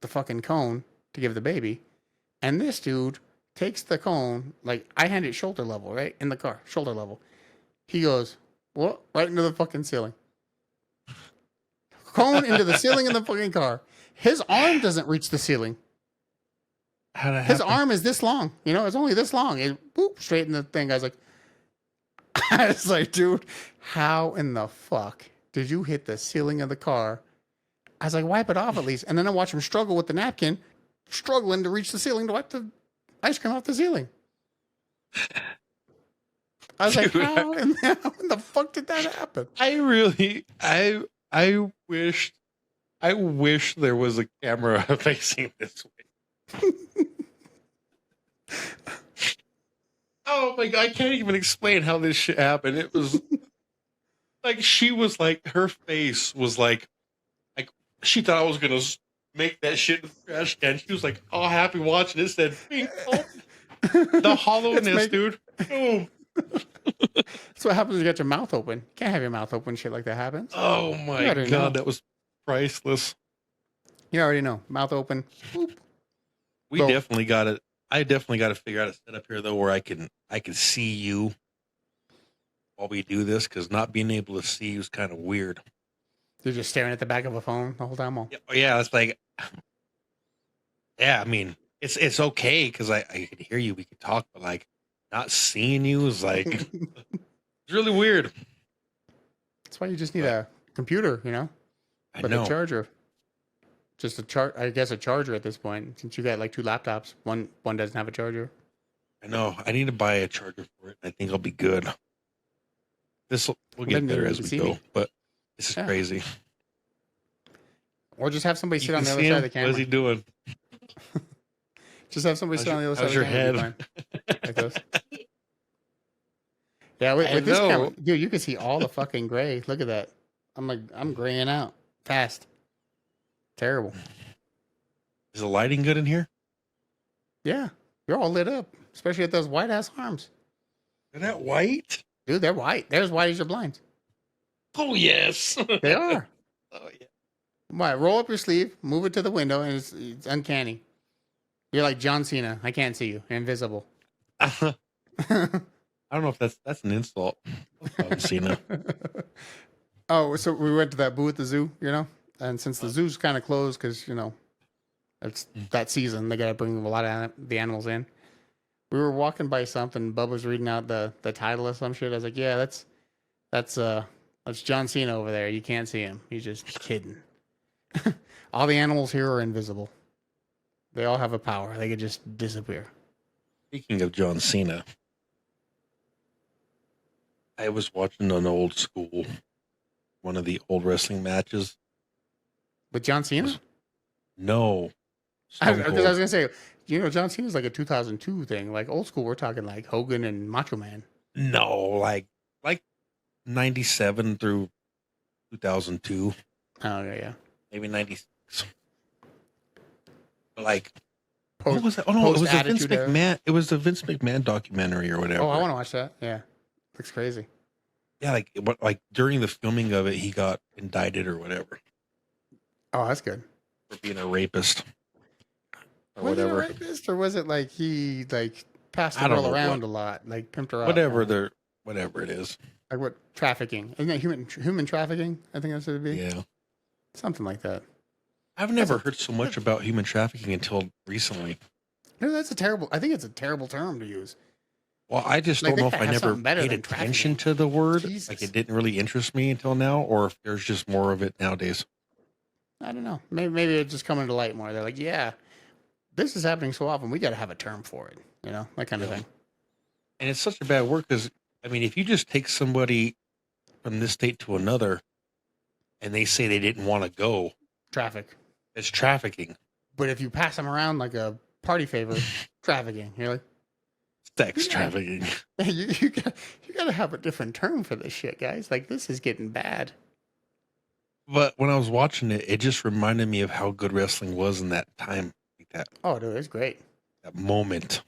the fucking cone to give the baby, and this dude takes the cone, like I hand it shoulder level, right in the car, shoulder level. He goes, what? Right into the fucking ceiling. Cone into the ceiling in the fucking car. His arm doesn't reach the ceiling. How'd that His happen? arm is this long. You know, it's only this long. It boop straight in the thing. I was like, dude, how in the fuck did you hit the ceiling of the car? I was like, wipe it off at least. And then I watch him struggle with the napkin, struggling to reach the ceiling to wipe the ice cream off the ceiling. I was like, Dude, how in the fuck did that happen? I wish there was a camera facing this way. Oh my god, I can't even explain how this shit happened. It was like she was like her face was like she thought I was gonna make that shit in the trash can. She was like all happy watching it. Said, "Bing, oh." The hollowness, dude. Boom. That's what happens when you got your mouth open. You can't have your mouth open. Shit like that happens. Oh my already god, know. that was priceless. You already know. Mouth open. Boop. We Well- definitely got it. I definitely got to figure out a setup here though, where I can see you while we do this, because not being able to see you is kind of weird. You're just staring at the back of a phone the whole time. Yeah, it's like, yeah. I mean, it's okay because I can hear you, we can talk, but like not seeing you is like it's really weird. That's why you just need a computer, you know, I with know. a charger. Just I guess a charger at this point, since you got like two laptops. One doesn't have a charger. I know. I need to buy a charger for it. I think I'll be good. We'll get Then better you as can we see go, me. but this is Yeah. crazy. Or just have somebody You sit on can the other see side him? of the camera. What is he doing? Just have somebody sit on the other side How's of the your camera. head? Like this. Yeah, with this know. camera, dude, you can see all the fucking gray. Look at that. I'm graying out fast. Terrible. Is the lighting good in here? Yeah, you're all lit up, especially at those white ass arms, Is that white? dude. They're white. They're as white as your blinds. Oh yes. They are. Oh yeah. Why? Roll up your sleeve, move it to the window, and it's uncanny. You're like John Cena. I can't see you. You're invisible. I don't know if that's an insult. Cena. Oh, so we went to that boo at the zoo, you know, and since the zoo's kind of closed because you know it's that season, they gotta bring a lot of the animals in. We were walking by something. Bubba was reading out the title of some shit. I was like, yeah, that's John Cena over there. You can't see him. He's just hidden. All the animals here are invisible. They all have a power. They could just disappear. Speaking of John Cena, I was watching an old school, one of the old wrestling matches. With John Cena? No. Because Stone I was Cold. gonna say, you know, John Cena's like a 2002 thing. Like old school, we're talking like Hogan and Macho Man. No, like 97 through 2002, Oh yeah. maybe 96. Like, Post- what was that? Oh no, it was the Vince post-Attitude Era. McMahon. It was the Vince McMahon documentary or whatever. Oh, I want to watch that. Yeah, looks crazy. Yeah, like during the filming of it, he got indicted or whatever Oh, that's good. for being a rapist or Was whatever. it a rapist, or was it like he like passed the I don't girl know around a lot, like pimped her out? Whatever it is. Like what trafficking? Isn't that human trafficking? I think that's what it'd be. Yeah. Something like that. I've never heard so much about human trafficking until recently. No, that's a terrible. I think it's a terrible term to use. Well, I just Like, don't know they if I have never something better paid than attention trafficking. to the word. Jesus. Like it didn't really interest me until now, or if there's just more of it nowadays. I don't know. Maybe it's just coming to light more. They're like, yeah, this is happening so often. We got to have a term for it. You know, that kind of thing. And it's such a bad word because, I mean, if you just take somebody from this state to another, and they say they didn't want to go, Traffic. it's trafficking. But if you pass them around like a party favor, trafficking. You're like, Sex trafficking. you got to have a different term for this shit, guys. Like, this is getting bad. But when I was watching it, it just reminded me of how good wrestling was in that time. Like that, Oh, dude, it's great. that moment.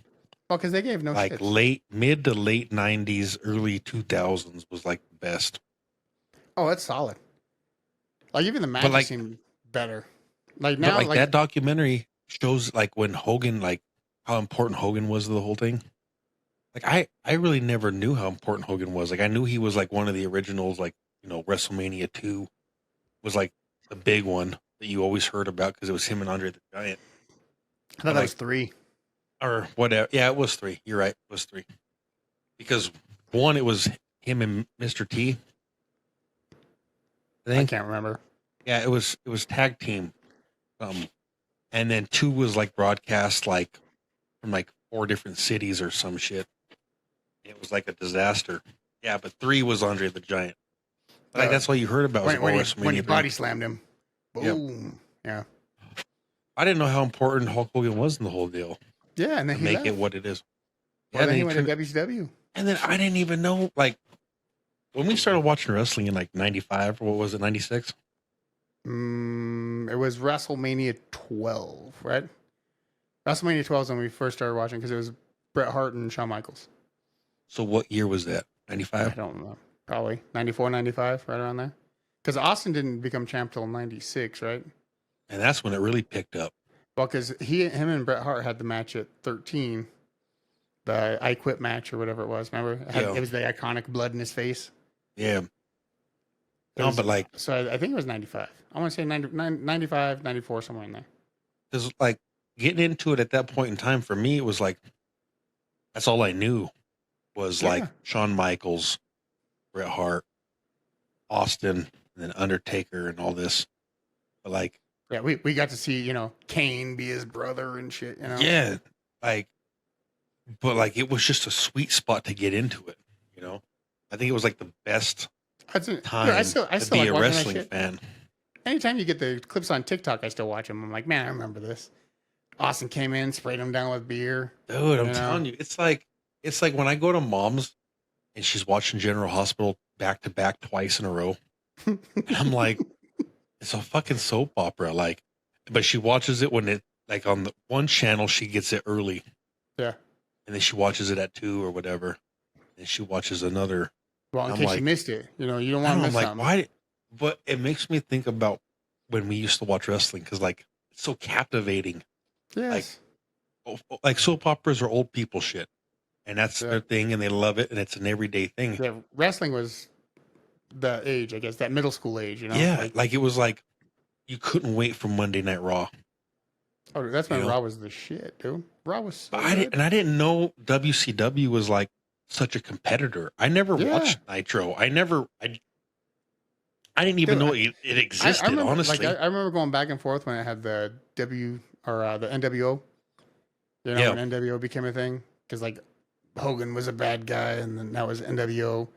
Well, because they gave no Like shits. mid to late 90s, early 2000s was like the best. Oh, it's solid. Like, even the matches like- seem better. Like, But now, like that documentary shows like when Hogan, like how important Hogan was to the whole thing. Like I really never knew how important Hogan was. Like I knew he was like one of the originals, like, you know, WrestleMania 2 was like the big one that you always heard about because it was him and Andre the Giant. I thought that was 3. Or whatever. Yeah, it was 3. You're right. It was 3. Because 1, it was him and Mr. T. I I think. can't remember. Yeah, it was tag team. And then 2 was like broadcast like from like 4 different cities or some shit. It was like a disaster. Yeah, but 3 was Andre the Giant. Like that's all you heard about was when he WrestleMania. body slammed him. Yep. Boom. Yeah. I didn't know how important Hulk Hogan was in the whole deal. Yeah, and then To he make left. it what it is. Well, Yeah, then he they went to turned- WCW. and then I didn't even know, like, when we started watching wrestling in like 95, or what was it, 96? It was WrestleMania 12, right? WrestleMania 12 is when we first started watching because it was Bret Hart and Shawn Michaels. So what year was that? I 95? don't know. Probably 94, 95, right around there. Because Austin didn't become champ till 96, right? And that's when it really picked up. Well, because him and Bret Hart had the match at 13, the I Quit match or whatever it was. Remember? Yeah. It was the iconic blood in his face. Yeah. It No, was- but like, So I think it was 95. I want to say 95, 94, somewhere in there. because like getting into it at that point in time, for me, it was like, that's all I knew was like Yeah. Shawn Michaels, Bret Hart, Austin, and then Undertaker and all this. But like, Yeah, we got to see, Kane be his brother and shit, yeah, like, but like, it was just a sweet spot to get into it, you know? I think it was like the best time I still to like be a watching that wrestling shit. fan. Anytime you get the clips on TikTok, I still watch them. I'm like, man, I remember this. Austin came in, sprayed him down with beer. Dude, I'm You know? telling you, it's like when I go to mom's and she's watching General Hospital back to back twice in a row. And I'm like, it's a fucking soap opera. Like, but she watches it when it, like, on the one channel, she gets it early. Yeah. And then she watches it at 2 or whatever. And she watches another. Well, in I'm case like- you missed it, you don't want to I'm miss like, something. why? But it makes me think about when we used to watch wrestling because, like, it's so captivating. Yes. Like soap operas are old people shit. And that's Yeah. their thing and they love it and it's an everyday thing. Yeah, wrestling was the age, I guess, that middle school age, Yeah, like it was like you couldn't wait for Monday Night Raw. Oh, that's when you know? Raw was the shit, dude. Raw was so I good. didn't know WCW was like such a competitor. I never Yeah. watched Nitro. I didn't even Dude, know it existed. I remember, honestly, I remember going back and forth when it had the the NWO. Yeah. When NWO became a thing, because like Hogan was a bad guy, and then that was NWO. And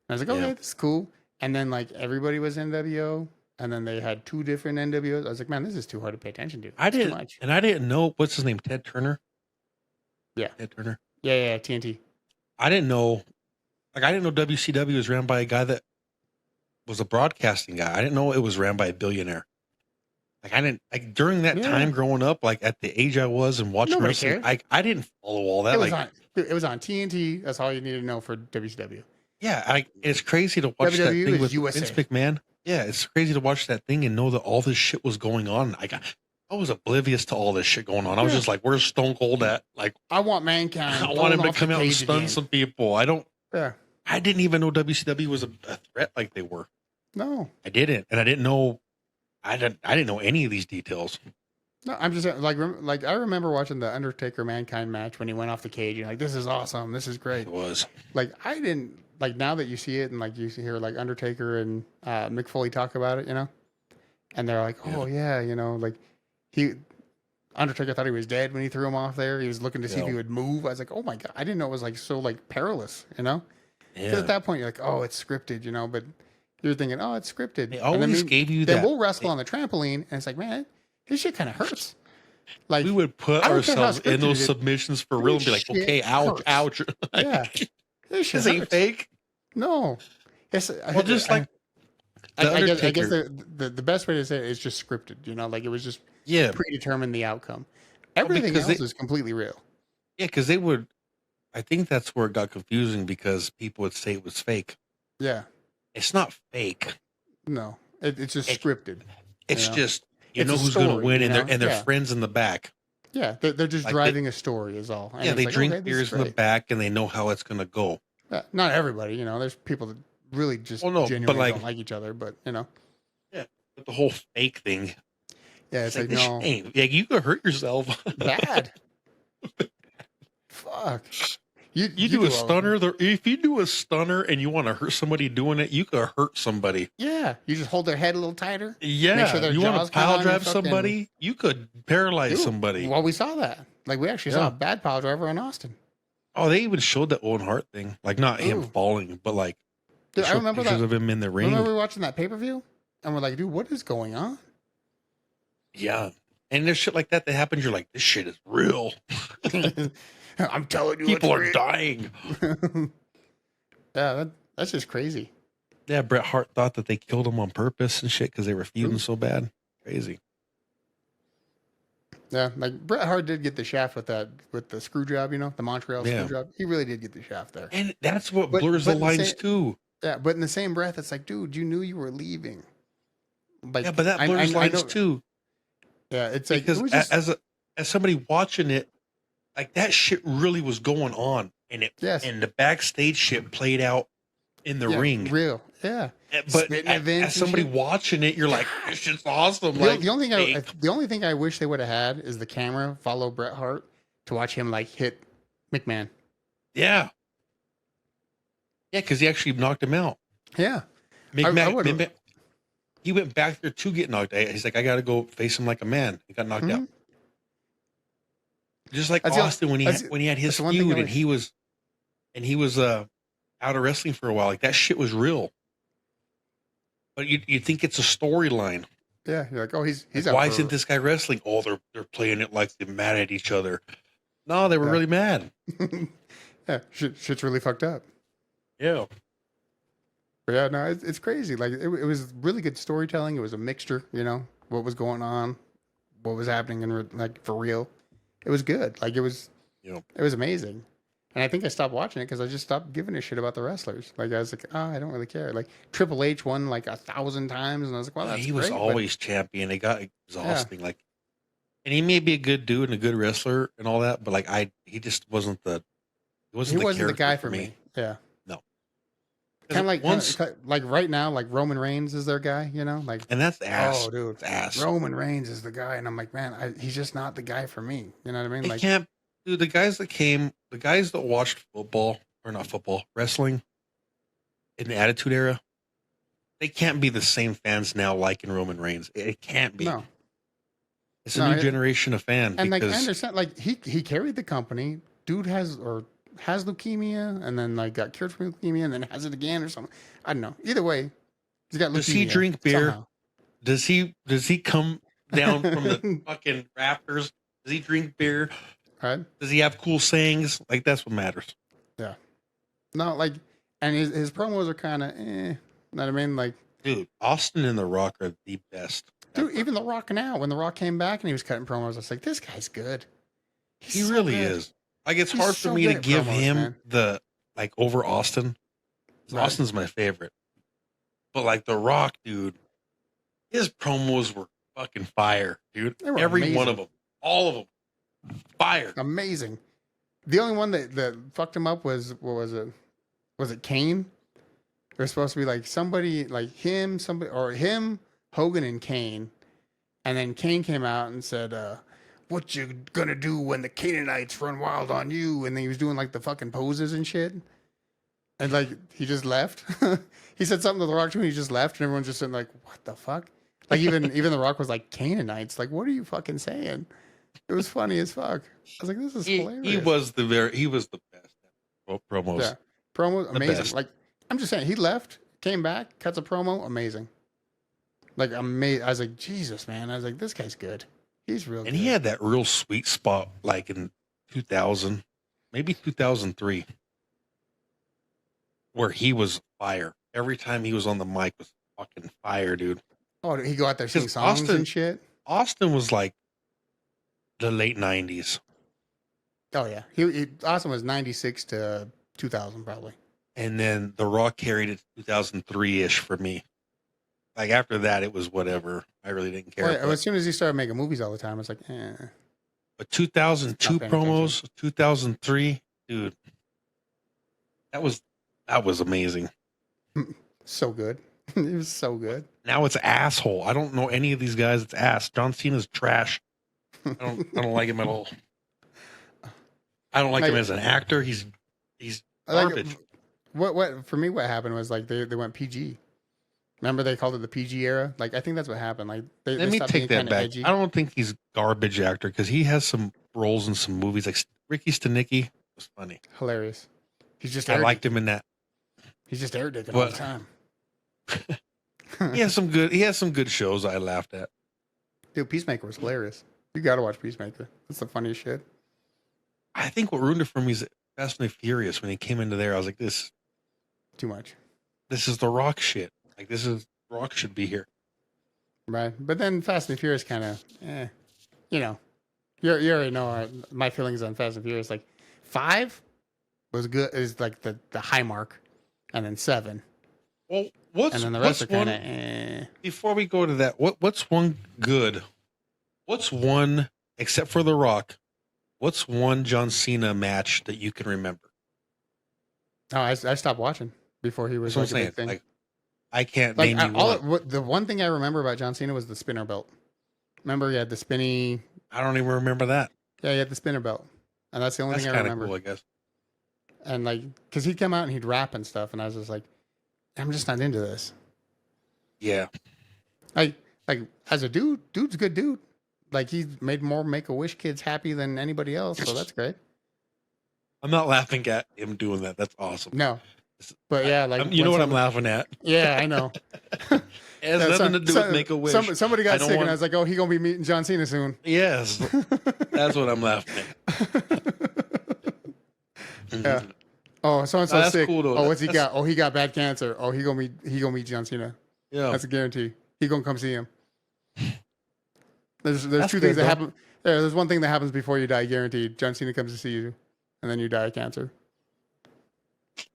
I was like, okay, Yeah. this is cool. And then like everybody was NWO, and then they had 2 different NWOs. I was like, man, this is too hard to pay attention to. I It's too didn't, much. and I didn't know what's his name, Ted Turner. Yeah. Ted Turner. Yeah, TNT. I didn't know, like I didn't know WCW was ran by a guy that was a broadcasting guy. I didn't know it was ran by a billionaire. Like I didn't like during that Yeah. time growing up, like at the age I was and watching Nobody wrestling, cared. I didn't follow all that. It was Like it was on TNT. That's all you needed to know for WCW. yeah, it's crazy to watch that WWE thing is with USA. Vince McMahon. Yeah, it's crazy to watch that thing and know that all this shit was going on. I was oblivious to all this shit going on. I was Yeah. just like, "Where's Stone Cold at?" Like, I want Mankind. I thrown want him to off the come out and cage stun again. some people. Yeah. I didn't even know WCW was a threat like they were. No. I didn't, and I didn't know. I didn't know any of these details. No, I'm just like I remember watching the Undertaker Mankind match when he went off the cage. You're like, this is awesome. This is great. It was. Like I didn't like now that you see it and like you hear like Undertaker and Mick Foley talk about it, and they're like, oh yeah, like Undertaker thought he was dead when he threw him off there. He was looking to see if Yeah. he would move. I was like, oh my god, I didn't know it was like so like perilous, Because Yeah. at that point you're like, oh, it's scripted, But You're thinking, oh, it's scripted. They And always gave you then that. we'll wrestle on the trampoline, and it's like, man, this shit kind of hurts. Like We would put I don't care how ourselves in scripted those it is, submissions for this real and be like, shit okay, ouch, hurts. ouch. Yeah, this shit This ain't hurts. fake. No, it's Well, just like the I guess Undertaker. the best way to say it is just scripted. You know, like it was just Yeah. predetermined the outcome. Well, Everything because else is completely real. Yeah, because they would. I think that's where it got confusing because people would say it was fake. Yeah, It's not fake. no, it's just It- scripted. It's You know? just you It's know a who's going to story, win, you and know? their Yeah. friends in the back. Yeah, they're just Like driving a story is all. And Yeah, it's they like, drink okay, this is beers in the great. back, and they know how it's going to go. Not everybody, you know. There's people that really just Well, no, but genuinely like- don't like each other, but you know, Yeah, but the whole fake thing. yeah, it's like this no, ain't. Yeah, you could hurt yourself. bad. Fuck. You do a all- stunner. If you do a stunner and you want to hurt somebody doing it, you could hurt somebody. Yeah, you just hold their head a little tighter. Yeah, sure their you want jaws to come pile on drive your fucking- somebody, you could paralyze Dude, somebody. Well, we saw that. Like we actually saw Yeah. a bad pile driver in Austin. Oh, they even showed that Owen Hart thing. Like not him Ooh. falling, but like they Dude, I showed remember pictures that. of him in the ring. Remember we were watching that pay per view, and we're like, dude, what is going on? Yeah, and there's shit like that that happens. You're like, this shit is real. I'm telling you, People it's are real. dying. Yeah, that's just crazy. Yeah, Bret Hart thought that they killed him on purpose and shit because they were feuding so bad. Crazy. Yeah, like Bret Hart did get the shaft with the screw job, you know, the Montreal Yeah. screw job. He really did get the shaft there. And that's what But- blurs but the the lines same- too. Yeah, but in the same breath, it's like, dude, you knew you were leaving. Like, Yeah, but that blurs I lines know- too. Yeah, it's like Because it was just, as somebody watching it, like that shit really was going on, and yes, the backstage shit played out in the yeah, ring. real, yeah. But Spitting at Vince as and somebody shit. watching it, you're like, this shit's awesome. The, Like the only thing fake. the only thing I wish they would have had is the camera follow Bret Hart to watch him like hit McMahon. Yeah, because he actually knocked him out. Yeah, McMahon, he went back there to get knocked out. He's like, I got to go face him like a man. He got knocked out. Mhm. Just like That's the- Austin when he that's- had his that's the one thing feud I and he was out of wrestling for a while. Like that shit was real. But you think it's a storyline. yeah. You're like, oh, he's Like, out why for- isn't this guy wrestling? Oh, they're playing it like they're mad at each other. No, they were Yeah. really mad. Yeah, shit's really fucked up. Yeah. But yeah, no, it's crazy. Like it was really good storytelling. It was a mixture, you know, what was going on, what was happening, and like for real, it was good. Like it was amazing. And I think I stopped watching it because I just stopped giving a shit about the wrestlers. Like I was like, oh, I don't really care. Like Triple H won like 1,000 times, and I was like, well, that's He was great, but- always champion. It got exhausting. Like, and he may be a good dude and a good wrestler and all that, but like he just wasn't the he wasn't the character guy for me. Yeah, No. kind of like once, like right now, like Roman Reigns is their guy. You know, like and that's ass. oh, dude, It's ass. Roman Reigns is the guy, and I'm like, man, he's just not the guy for me. You know what I mean? They Like, can't, dude. The guys that watched football or not football, wrestling in the Attitude Era, they can't be the same fans now liking Roman Reigns. It can't be. no. It's a No, new generation of fan. And like I because understand, like he carried the company. Dude has leukemia, and then like got cured from leukemia, and then has it again or something. I don't know. Either way, he's got leukemia. Does he drink beer? somehow. does he come down from the fucking rafters? Does he drink beer? Right? Does he have cool sayings? Like that's what matters. No, like, and his promos are kind of, know what I mean? Like, Dude, Austin and The Rock are the best. dude, even The Rock now, when The Rock came back and he was cutting promos, I was like, this guy's good. He He's so really good. is. Like it's He's hard so for me good to at give promos, him man. the like over Austin. Right. Austin's my favorite. But like The Rock, dude, his promos were fucking fire, dude. They were Every one amazing. of them. All of them. Fire. Amazing. The only one that fucked him up was, what was it? Was it Kane? It was supposed to be like somebody, like him, Hogan and Kane. And then Kane came out and said, what you gonna do when the Canaanites run wild on you? And then he was doing like the fucking poses and shit. And like, he just left. He said something to The Rock too, and he just left, and everyone's just sitting like, what the fuck? Like even The Rock was like, Canaanites? Like, what are you fucking saying? It was funny as fuck. I was like, this is hilarious. He was the best at promos. Yeah. Promo, The amazing. best. Like, I'm just saying, he left. came back, cuts a promo, amazing. Like amazing. I was like, Jesus, man. I was like, this guy's good. He's real And good. he had that real sweet spot, like in 2000, maybe 2003, where he was fire. Every time he was on the mic was fucking fire, dude. Oh, did he go out there sing Because songs and shit? Austin was like the late 90s. Oh yeah, he Austin was 96 to 2000 probably. And then The Rock carried it to 2003-ish for me. Like after that, it was whatever. I really didn't care. Well, as soon as he started making movies all the time, it's like, But 2002 Not paying promos, 2003, dude, that was amazing. so good. It was so good. Now it's asshole. I don't know any of these guys. It's ass. John Cena's trash. I don't like him at all. I don't like him as an actor. He's garbage. What for me? What happened was like they went PG. Remember they called it the PG era. Like I think that's what happened. Like Let me take that back. Edgy. I don't think he's garbage actor because he has some roles in some movies. Like Ricky Stenicki was funny. Hilarious. He's just. I liked him in that. He's just air dicking all the time. He has some good shows I laughed at. Dude, Peacemaker was hilarious. You got to watch Peacemaker. That's the funniest shit. I think what ruined it for me is Fast and the Furious. When he came into there, I was like, this Too much. is The Rock shit. Like Rock should be here. Right. But then Fast and Furious kind of, you know, you already know my feelings on Fast and Furious. Like 5 was good, is like the high mark, and then 7. Well, and then the rest are kind of Before we go to that, what's one good? What's one, except for The Rock, what's one John Cena match that you can remember? Oh, I stopped watching before he was That's what like I'm a big saying. thing. Like, I can't name you one. The one thing I remember about John Cena was the spinner belt. Remember he had the spinny. I don't even remember that. Yeah, he had the spinner belt, and that's the only That's thing I kind of remember. cool, I guess. And like, cause he'd come out and he'd rap and stuff, and I was just like, I'm just not into this. Yeah. Like as a dude's a good dude. Like he's made more Make-A-Wish kids happy than anybody else, so that's great. I'm not laughing at him doing that. That's awesome. No, but yeah, like you know what I'm laughing at? Yeah, I know. It has nothing to do with Make-A-Wish. Somebody got sick, and I was like, oh, he gonna be meeting John Cena soon. Yes, that's what I'm laughing at. Yeah. Oh, so and so sick. Cool, though. Oh, what's he got? Oh, he got bad cancer. Oh, he gonna meet John Cena. Yeah, that's a guarantee. He gonna come see him. There's That's two good, things that though. happen. Yeah, there's one thing that happens before you die, guaranteed. John Cena comes to see you, and then you die of cancer.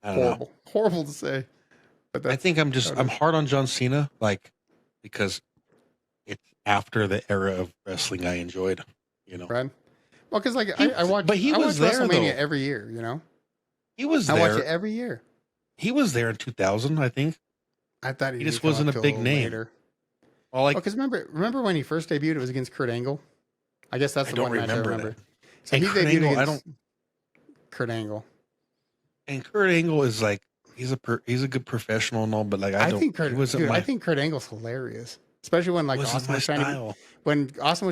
I don't know. Horrible to say. But I think I'm hard on John Cena, like because it's after the era of wrestling I enjoyed. You know, right? Well, because like I watch, but he I was watch there, WrestleMania though. every year. You know, he was I there. watch it every year. He was there in 2000, I think. I thought He just wasn't a big name. Later. Well, like, because remember when he first debuted? It was against Kurt Angle. I guess that's the one match I remember. So and he Kurt debuted Angle, against Kurt Angle. And Kurt Angle is like he's a good professional and all, but like I think Kurt Angle's hilarious, especially when like Austin was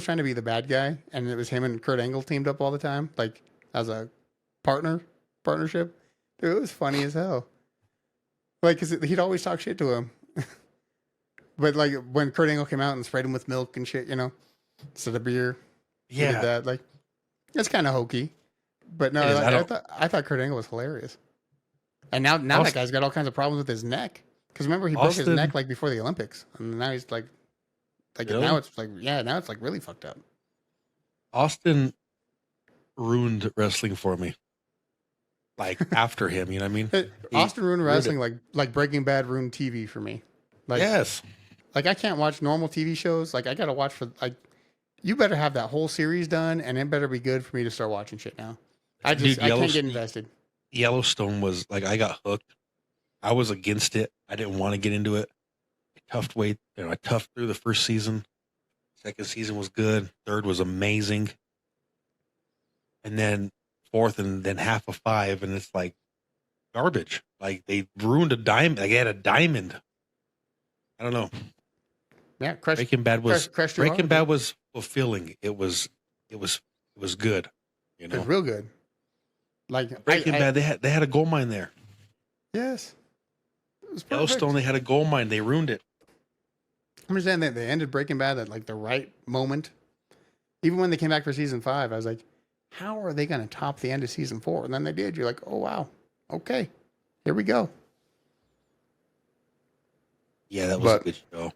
trying to be the bad guy, and it was him and Kurt Angle teamed up all the time, like as a partnership. Dude, it was funny as hell. Like, cause he'd always talk shit to him, but like when Kurt Angle came out and sprayed him with milk and shit, you know, instead of beer. He did that. Like, it's kind of hokey, but no, I thought Kurt Angle was hilarious. And now that guy's got all kinds of problems with his neck. Because remember, he broke his neck like before the Olympics, and now he's like really? Now it's like really fucked up. Austin ruined wrestling for me. Like after him, you know what I mean? Austin ruined wrestling like Breaking Bad ruined TV for me. Like, yes. Like I can't watch normal TV shows. Like I gotta watch for like. You better have that whole series done, and it better be good for me to start watching shit now. I can't get invested. Yellowstone was like I got hooked. I was against it. I didn't want to get into it. I toughed through the first season. Second season was good. Third was amazing. And then fourth, and then half of 5, and it's like garbage. Like they ruined a diamond. Like they had a diamond. I don't know. Yeah, Breaking Bad was fulfilling. It was good. You know, it was real good. Like Breaking Bad, they had a gold mine there. Yes, It was perfect. Yellowstone, they had a gold mine. They ruined it. I understand that they ended Breaking Bad at like the right moment. Even when they came back for season 5, I was like, how are they going to top the end of season 4? And then they did. You're like, oh, wow. Okay. Here we go. Yeah, that was a good show.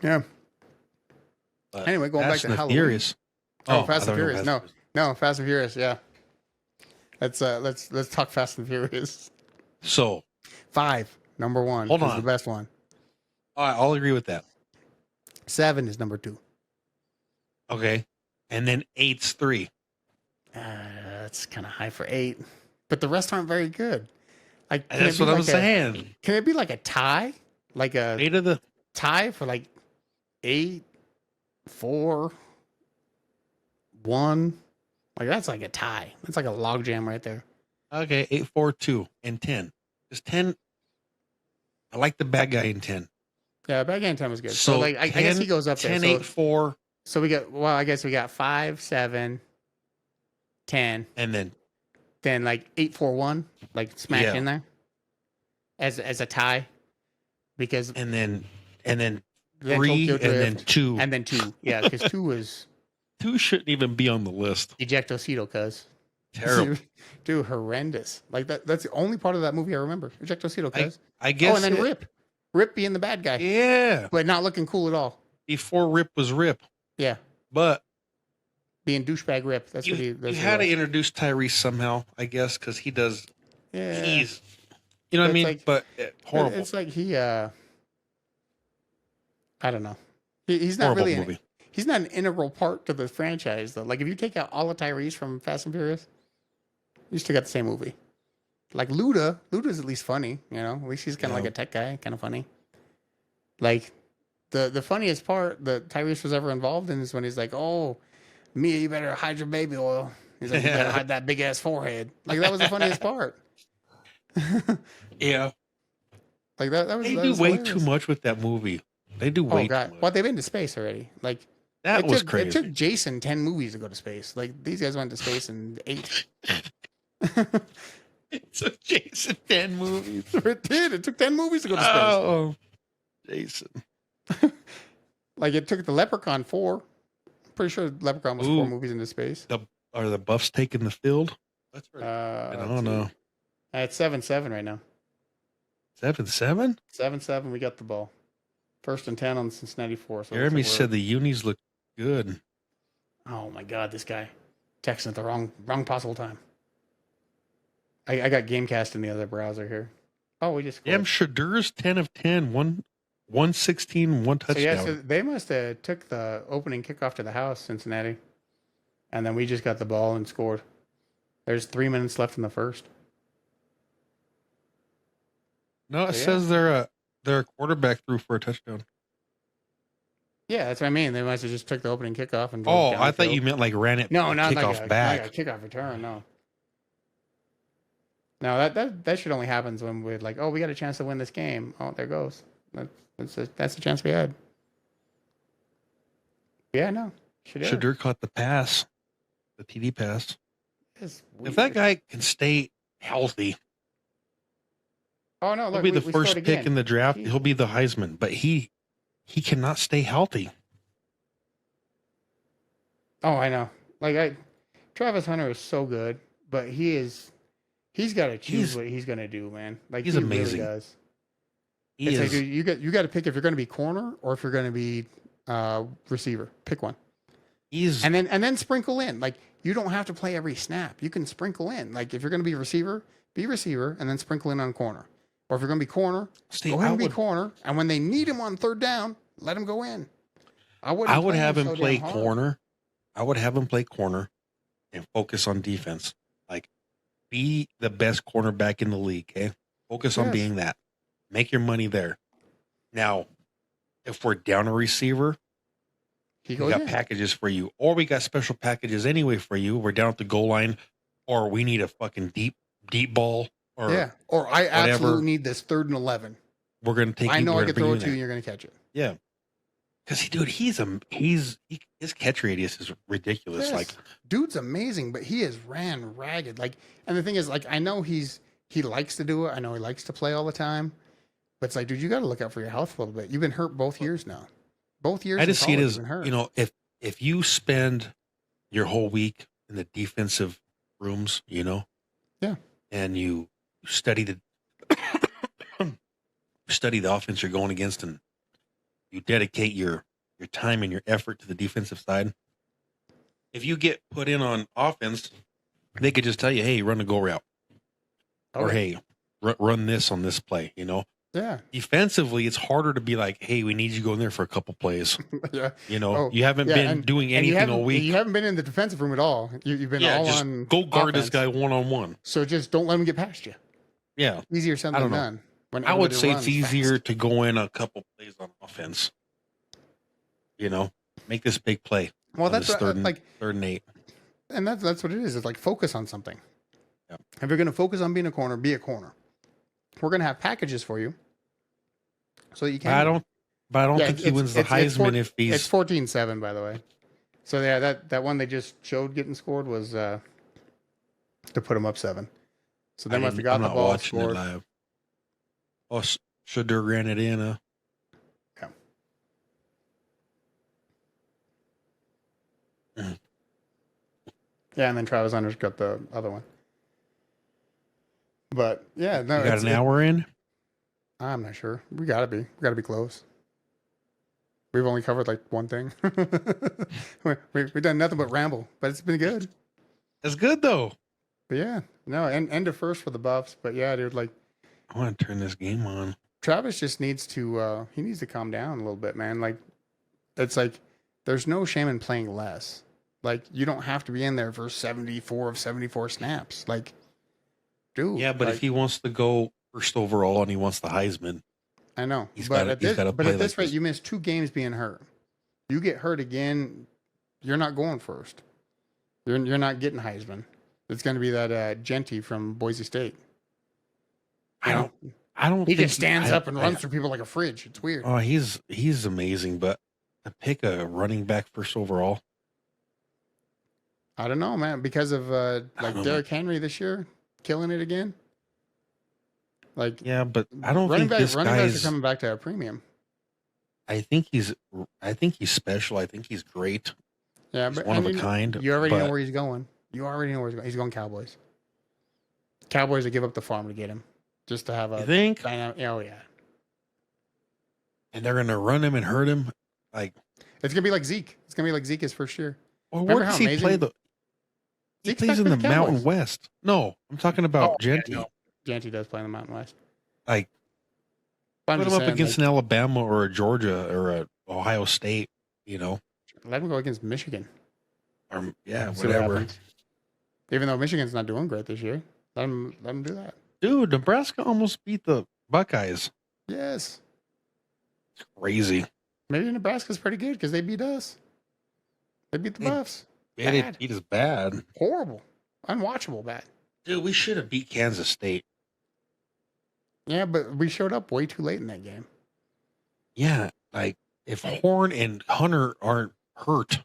Yeah. But Anyway, going back to the Halloween. Furious. Fast and Furious. No, Fast and Furious. Yeah. Let's talk Fast and Furious. So 5, number 1, hold is on. the best one. All right, I'll agree with that. 7 is number 2. Okay, and then 8's 3. That's kind of high for 8, but the rest aren't very good. Like That's what I'm saying. Can it be like a tie? Like a 8 of the tie for like 8, 4, 1. Like that's like a tie. That's like a logjam right there. okay 8, 4, 2, and 10. Just 10. I like the bad guy in 10. Yeah, Bad Guy in 10 was good. So like I guess he goes up 10, there. 8, 4, So we got I guess we got 5, 7, 10, and then like 8, 4, 1, like smash Yeah. in there as a tie, because and then then 3, Tokyo and then Drift, 2. and then 2, yeah, because 2 was 2 shouldn't even be on the list. Ejectocito, cuz Terrible. dude, horrendous. Like that's the only part of that movie I remember. Ejectocito, cuz. I guess. Oh, and then Rip being the bad guy, Yeah. but not looking cool at all. Before Rip was Rip, Yeah, but being douchebag Rip. That's what he. you That's had what to he was. introduce Tyrese somehow, I guess, because he does. Yeah, He's, you know what I It's mean? like- but horrible. It's like he. I don't know. He's not Horrible really. movie. He's not an integral part to the franchise though. Like if you take out all of Tyrese from Fast and Furious, you still got the same movie. Like Luda's at least funny, you know. At least he's kind of like a tech guy, kind of funny. Like the funniest part that Tyrese was ever involved in is when he's like, "Oh, Mia, you better hide your baby oil." He's like, "You better hide that big ass forehead." Like that was the funniest part. Yeah. Like that was. They that do was way hilarious. too much with that movie. They do way Oh too god! much. Well, they've been to space already. Like That it was took, crazy. It took Jason 10 movies to go to space. Like these guys went to space in 8. It's a Jason 10 movie. It did. It took 10 movies to go to space. Oh, Jason. Like it took the Leprechaun 4. I'm pretty sure Leprechaun was 4 Ooh. movies into space. Are the Buffs taking the field? That's right. I Let's don't see. know. It's 7-7 right now. 7-7? 7-7. We got the ball. 1st and 10 on Cincinnati 4. So it looks Jeremy like said the unis look good. oh my god, this guy texting at the wrong possible time. I got Gamecast in the other browser here. Oh, we just scored. Damn, Shadur's 10 of 10, 116, 1 touchdown. So yeah, so they must have took the opening kickoff to the house, Cincinnati, and then we just got the ball and scored. There's 3 minutes left in the first. No, it So, yeah. says their quarterback threw for a touchdown. Yeah, that's what I mean. They must have just took the opening kickoff and. Oh, drove down I the thought field. you meant like ran it No, not kickoff like a, back. like a kickoff return. No. No, that should only happens when we're like, oh, we got a chance to win this game. Oh, there goes. That's the chance we had. Yeah, no. Shadur caught the pass, the TD pass. It's If that weird. guy can stay healthy, Oh no, he'll look, be the we first scored pick again. in the draft. Jeez. He'll be the Heisman, but he cannot stay healthy. Oh, I know. Like Travis Hunter is so good, but he's got to choose what he's gonna do, man. Like he's he amazing. Really does. He It's is. like, dude, you got to pick if you're gonna be corner or if you're gonna be receiver. Pick one, He's and then sprinkle in. Like you don't have to play every snap. You can sprinkle in. Like if you're gonna be receiver, and then sprinkle in on corner. Or if you're gonna be corner, See, go ahead I and be would- corner. And when they need him on 3rd down, let him go in. I would have him play corner. corner. I would have him play corner and focus on defense. Like, be the best cornerback in the league. Okay, focus on Yes. being that. Make your money there. Now, if we're down a receiver, He we goes got in. packages for you, or we got special packages anyway for you. We're down at the goal line, or we need a fucking deep ball, or Yeah. Or I whatever. absolutely need this 3rd and 11. we're gonna take. I you, know we're I gonna can bring throw you it to you and there. you're gonna catch it. Yeah, because his catch radius is ridiculous. Yes. Like, dude's amazing, but he is ran ragged. Like, and the thing is, like, I know he's he likes to do it. I know he likes to play all the time. But it's like, dude, you got to look out for your health a little bit. You've been hurt both years now. Both years I in just see it college, as, you've been hurt. you know, if you spend your whole week in the defensive rooms, you know, Yeah. and you study the study the offense you're going against, and you dedicate your time and your effort to the defensive side. If you get put in on offense, they could just tell you, "Hey, run a go route," or "Hey, run this on this play." You know, Yeah. defensively, it's harder to be like, "Hey, we need you to go in there for a couple plays." Yeah. You know, Oh, you haven't yeah, been doing you anything haven't- all week. You haven't been in the defensive room at all. You've been all just on go guard offense. this guy one-on-one. So just don't let him get past you. Yeah. Easier said I than don't know. done. When I would everybody say it's runs easier fast. to go in a couple plays on offense. You know, make this big play. Well, on that's this what, third and 8. and that's what it is. It's like focus on something. Yep. If you're going to focus on being a corner, be a corner. We're going to have packages for you, so that you can. I don't think he wins the Heisman if he's. It's 14-7, by the way. So yeah, that one they just showed getting scored was to put him up 7. So they must have got I'm the not ball watching scored. it live. Oh, Shedeur ran it in. Yeah. Yeah, and then Travis Hunter's got the other one. But yeah, no, You got an hour in. I'm not sure. We gotta be close. We've only covered like one thing. We've done nothing but ramble, but it's been good. That's good though. But yeah, no, and end of first for the Buffs. But yeah, dude, like I want to turn this game on. Travis just needs to he needs to calm down a little bit, man. Like it's like there's no shame in playing less. Like you don't have to be in there for 74 of 74 snaps. Like, dude. Yeah, but like, if he wants to go first overall and he wants the Heisman, I know. He's But gotta- at he's this, gotta but play at this like rate, this. you miss 2 games being hurt. You get hurt again, you're not going first. You're not getting Heisman. It's going to be that Genty from Boise State. You know? I don't. He think just stands up and runs through people like a fridge. It's weird. Oh, he's amazing, but to pick a running back first overall, I don't know, man. Because of like know. Derrick Henry this year, killing it again. Like yeah, but I don't think this running guy backs is. are coming back to a premium. I think he's special. I think he's great. Yeah, He's but one of I a mean, kind. You already know but where he's going. You already know where he's going. He's going Cowboys. Cowboys will give up the farm to get him, just to have a You think? dynamic. Oh yeah, And they're gonna run him and hurt him. Like, it's gonna be like Zeke. It's gonna be like Zeke his first year. well, Remember where does how he amazing- play? He Zeke's plays back in for the the Cowboys. Mountain West. No, I'm talking about Genty. no. Genty does play in the Mountain West. Like, But I'm put him just up saying, against an Alabama or a Georgia or a Ohio State. You know, let him go against Michigan. or yeah, See what whatever. happens. Even though Michigan's not doing great this year, let him do that. Dude, Nebraska almost beat the Buckeyes. Yes, It's crazy. maybe Nebraska's pretty good because they beat us. They beat the They- Buffs. Yeah, they Bad. beat us bad. Horrible, unwatchable, bad. Dude, we should have beat Kansas State. Yeah, but we showed up way too late in that game. Yeah, like if Horn and Hunter aren't hurt,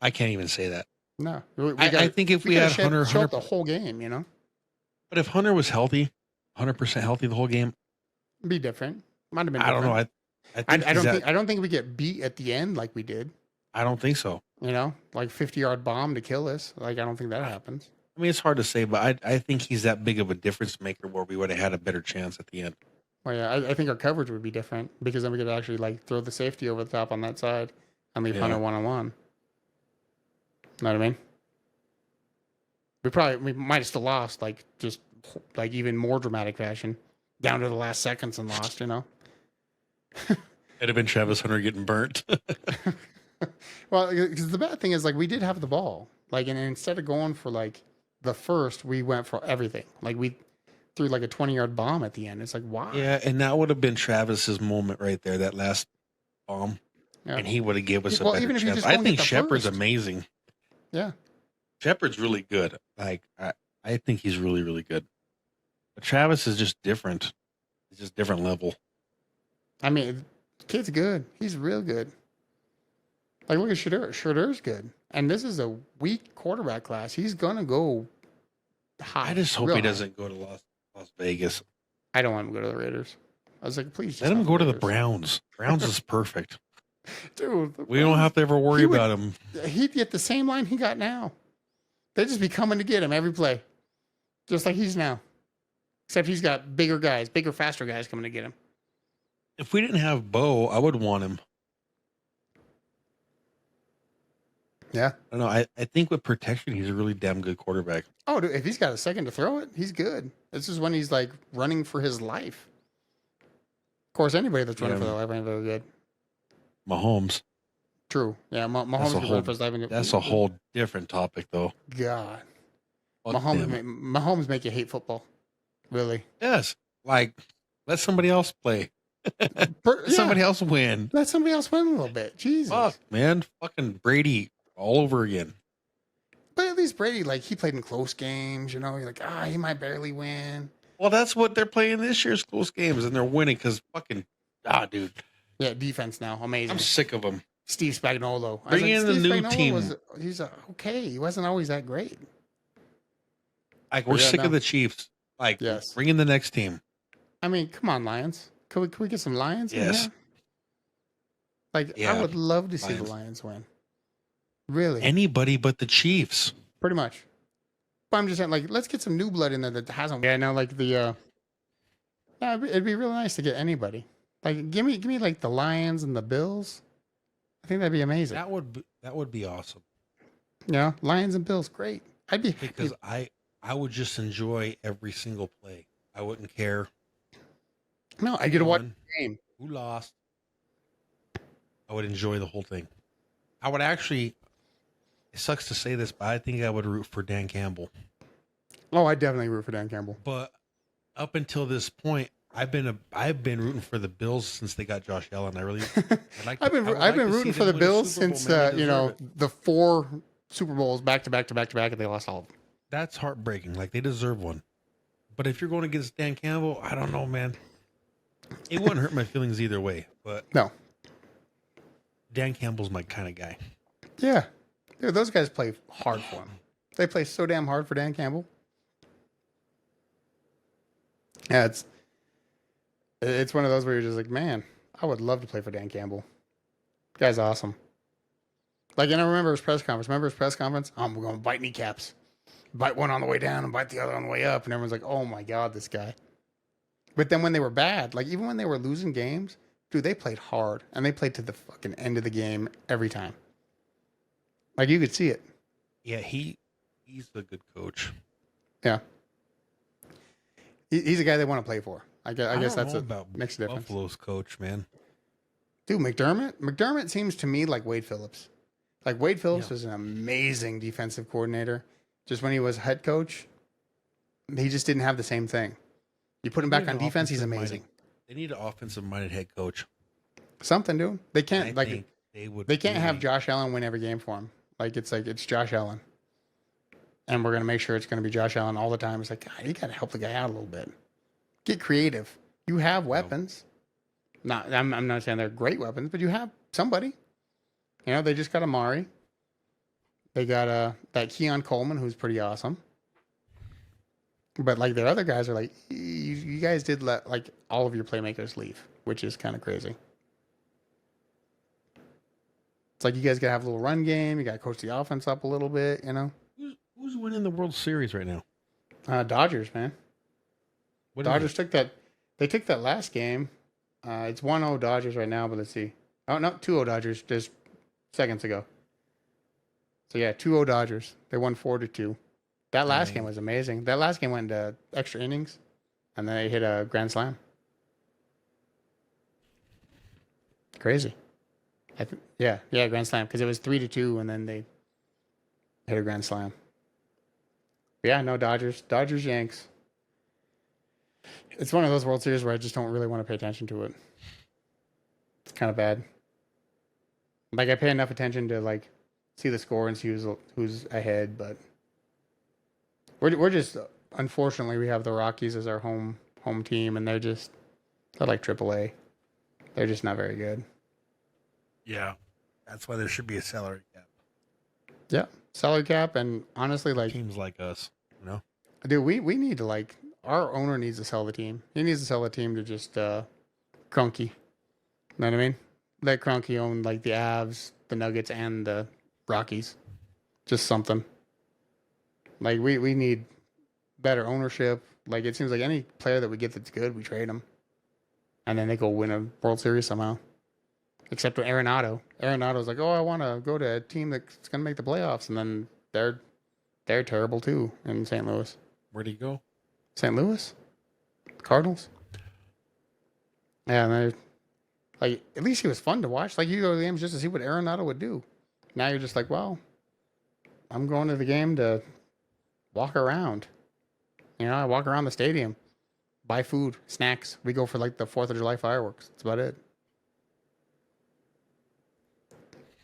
I can't even say that. No, I think if we gotta had Hunter, show up 100, the whole game, you know, but if Hunter was healthy, 100% healthy the whole game, it'd be different. Might have been. I don't know. Different. I I don't think we get beat at the end like we did. I don't think so. You know, like 50-yard bomb to kill us. Like I don't think that happens. I mean, it's hard to say, but I think he's that big of a difference maker where we would have had a better chance at the end. Well, yeah, I think our coverage would be different because then we could actually like throw the safety over the top on that side and leave Yeah. Hunter 1-on-1. Know what I mean? We might have still lost, like just like even more dramatic fashion, down to the last seconds and lost. You know. It'd have been Travis Hunter getting burnt. Well, because the bad thing is like we did have the ball, like, and instead of going for like the first, we went for everything. Like we threw like a 20-yard bomb at the end. It's like why? Yeah, and that would have been Travis's moment right there, that last bomb. Yeah. And he would have given us a Well, better even if you chance. just I don't think get the Shepard's first. amazing. Yeah. Shepard's really good. Like I think he's really, really good. But Travis is just different. He's just different level. I mean, kid's good. He's real good. Like, look at Shedeur. Shedur's good. And this is a weak quarterback class. He's going to go high. I just hope real he high. doesn't go to Las Vegas. I don't want him to go to the Raiders. I was like, please just Let him not go to the Raiders. Browns. Browns is perfect. Dude, We don't have to ever worry about him. He'd get the same line he got now. They'd just be coming to get him every play. Just like he's now. Except he's got bigger guys, bigger, faster guys coming to get him. If we didn't have Bo, I would want him. Yeah. I don't know. I think with protection, he's a really damn good quarterback. Oh, dude, if he's got a second to throw it, he's good. This is when he's like running for his life. Of course, anybody that's running for their life ain't very good. Mahomes. True. Yeah, Mahomes can run for his life. That's a whole different topic, though. God. Fuck them. Mahomes make you hate football. Really. Yes. Like, let somebody else play. Somebody else win. Let somebody else win a little bit. Jesus. Fuck, man. Fucking Brady all over again. But at least Brady, like, he played in close games, you know? You're like, he might barely win. Well, that's what they're playing this year's close games, and they're winning because fucking, dude. Yeah, defense now. Amazing. I'm sick of them. Steve Spagnuolo. Bring in the new team. He's okay. He wasn't always that great. Like, we're sick of the Chiefs. Like, yes. Bring in the next team. I mean, come on, Lions. Can we get some Lions? Yes. I would love to see the Lions win. Really? Anybody but the Chiefs. Pretty much. But I'm just saying, like, let's get some new blood in there that hasn't. Yeah, now, like, it'd be real nice to get anybody. Like, give me like the Lions and the Bills. I think that'd be amazing. That would be awesome. Yeah, Lions and Bills, great. I'd be because I would just enjoy every single play. I wouldn't care. No, I get to watch the game. Who lost? I would enjoy the whole thing. I would actually. It sucks to say this, but I think I would root for Dan Campbell. Oh, I definitely root for Dan Campbell. But up until this point, I've been rooting for the Bills since they got Josh Allen. I've been rooting for the Bills since the 4 Super Bowls back to back, and they lost all of them. That's heartbreaking. Like, they deserve one. But if you're going against Dan Campbell, I don't know, man. It wouldn't hurt my feelings either way. But no, Dan Campbell's my kind of guy. Yeah, dude, those guys play hard for him. They play so damn hard for Dan Campbell. Yeah, it's one of those where you're just like, man, I would love to play for Dan Campbell. Guy's awesome. Like, and I remember his press conference. We're going to bite kneecaps. Bite one on the way down and bite the other on the way up. And everyone's like, oh my God, this guy. But then when they were bad, like even when they were losing games, dude, they played hard. And they played to the fucking end of the game every time. Like, you could see it. Yeah, he's a good coach. Yeah. He's a guy they want to play for. I guess that's makes a difference. Buffalo's coach, man. Dude, McDermott seems to me like Wade Phillips. Like, Wade Phillips was an amazing defensive coordinator. Just when he was head coach, he just didn't have the same thing. You put him back on defense, he's amazing. They need an offensive-minded head coach. Something, dude. They can't they can't have really... Josh Allen win every game for him. It's Josh Allen. And we're going to make sure it's going to be Josh Allen all the time. It's like, God, you got to help the guy out a little bit. Get creative. You have weapons. No. I'm not saying they're great weapons, but you have somebody. You know, they just got Amari. They got that Keon Coleman, who's pretty awesome. But like their other guys are like, you guys did let like all of your playmakers leave, which is kind of crazy. It's like you guys got to have a little run game. You got to coach the offense up a little bit, you know. Who's winning the World Series right now? Dodgers, man. Dodgers took that. They took that last game. It's 1-0 Dodgers right now, but let's see. Oh, no, 2-0 Dodgers just seconds ago. So, yeah, 2-0 Dodgers. They won 4-2. That last game was amazing. That last game went into extra innings, and then they hit a grand slam. Crazy. Yeah, grand slam, because it was 3-2, and then they hit a grand slam. Yeah, no, Dodgers, Yanks. It's one of those World Series where I just don't really want to pay attention to it. It's kind of bad. Like, I pay enough attention to like see the score and see who's ahead, but we're just, unfortunately, we have the Rockies as our home team, and they're like AAA. They're just not very good. Yeah, that's why there should be a salary cap. Yeah, salary cap, and honestly, like teams like us, you know. Dude, we need to like our owner needs to sell the team. He needs to sell the team to just Kroenke. You know what I mean? Let Kroenke own like the Avs, the Nuggets, and the Rockies. Just something. Like we need better ownership. Like it seems like any player that we get that's good, we trade them, and then they go win a World Series somehow. Except with Arenado. Arenado's like, oh, I want to go to a team that's gonna make the playoffs, and then they're terrible too in St. Louis. Where'd he go? St. Louis, Cardinals. Yeah, and they're like at least he was fun to watch. Like you go to the games just to see what Arenado would do. Now you're just like, well, I'm going to the game to walk around. You know, I walk around the stadium, buy food, snacks. We go for like the 4th of July fireworks. That's about it.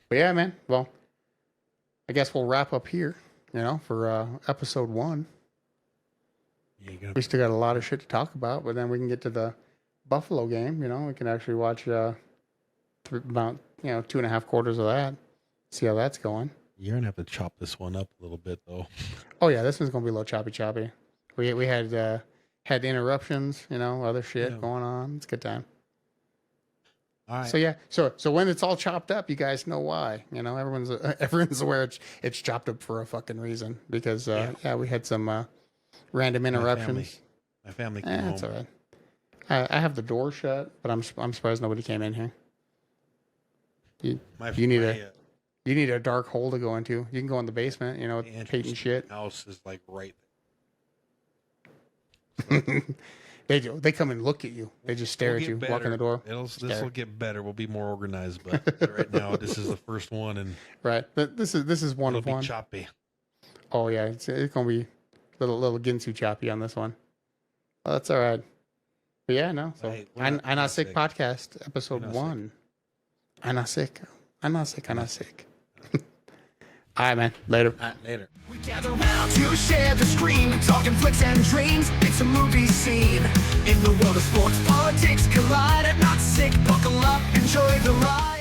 But yeah, man. Well, I guess we'll wrap up here, you know, for episode 1. Yeah, we still got a lot of shit to talk about, but then we can get to the Buffalo game. You know, we can actually watch about 2.5 quarters of that. See how that's going. You're gonna have to chop this one up a little bit, though. Oh yeah, this one's gonna be a little choppy. We had interruptions, you know, other shit going on. It's a good time. All right. So yeah, so when it's all chopped up, you guys know why. You know, everyone's aware it's chopped up for a fucking reason because we had some random interruptions. My family came home. That's all right. I have the door shut, but I'm surprised nobody came in here. You need a dark hole to go into. You can go in the basement, you know, with Peyton shit. House is like right there. They come and look at you. They just stare at you, walk in the door. This will get better. We'll be more organized, but right now this is the first one, and right. This is one of one. Choppy. Oh yeah, it's gonna be little Ginsu choppy on this one. Well, that's all right. But yeah, no. So I'm not sick podcast episode 1. I'm not sick. I'm not sick. All right, man. Later. Later. We gather round to share the screen, talking flicks and dreams. It's a movie scene. In the world of sports, politics collide. I'm not sick. Buckle up, enjoy the ride.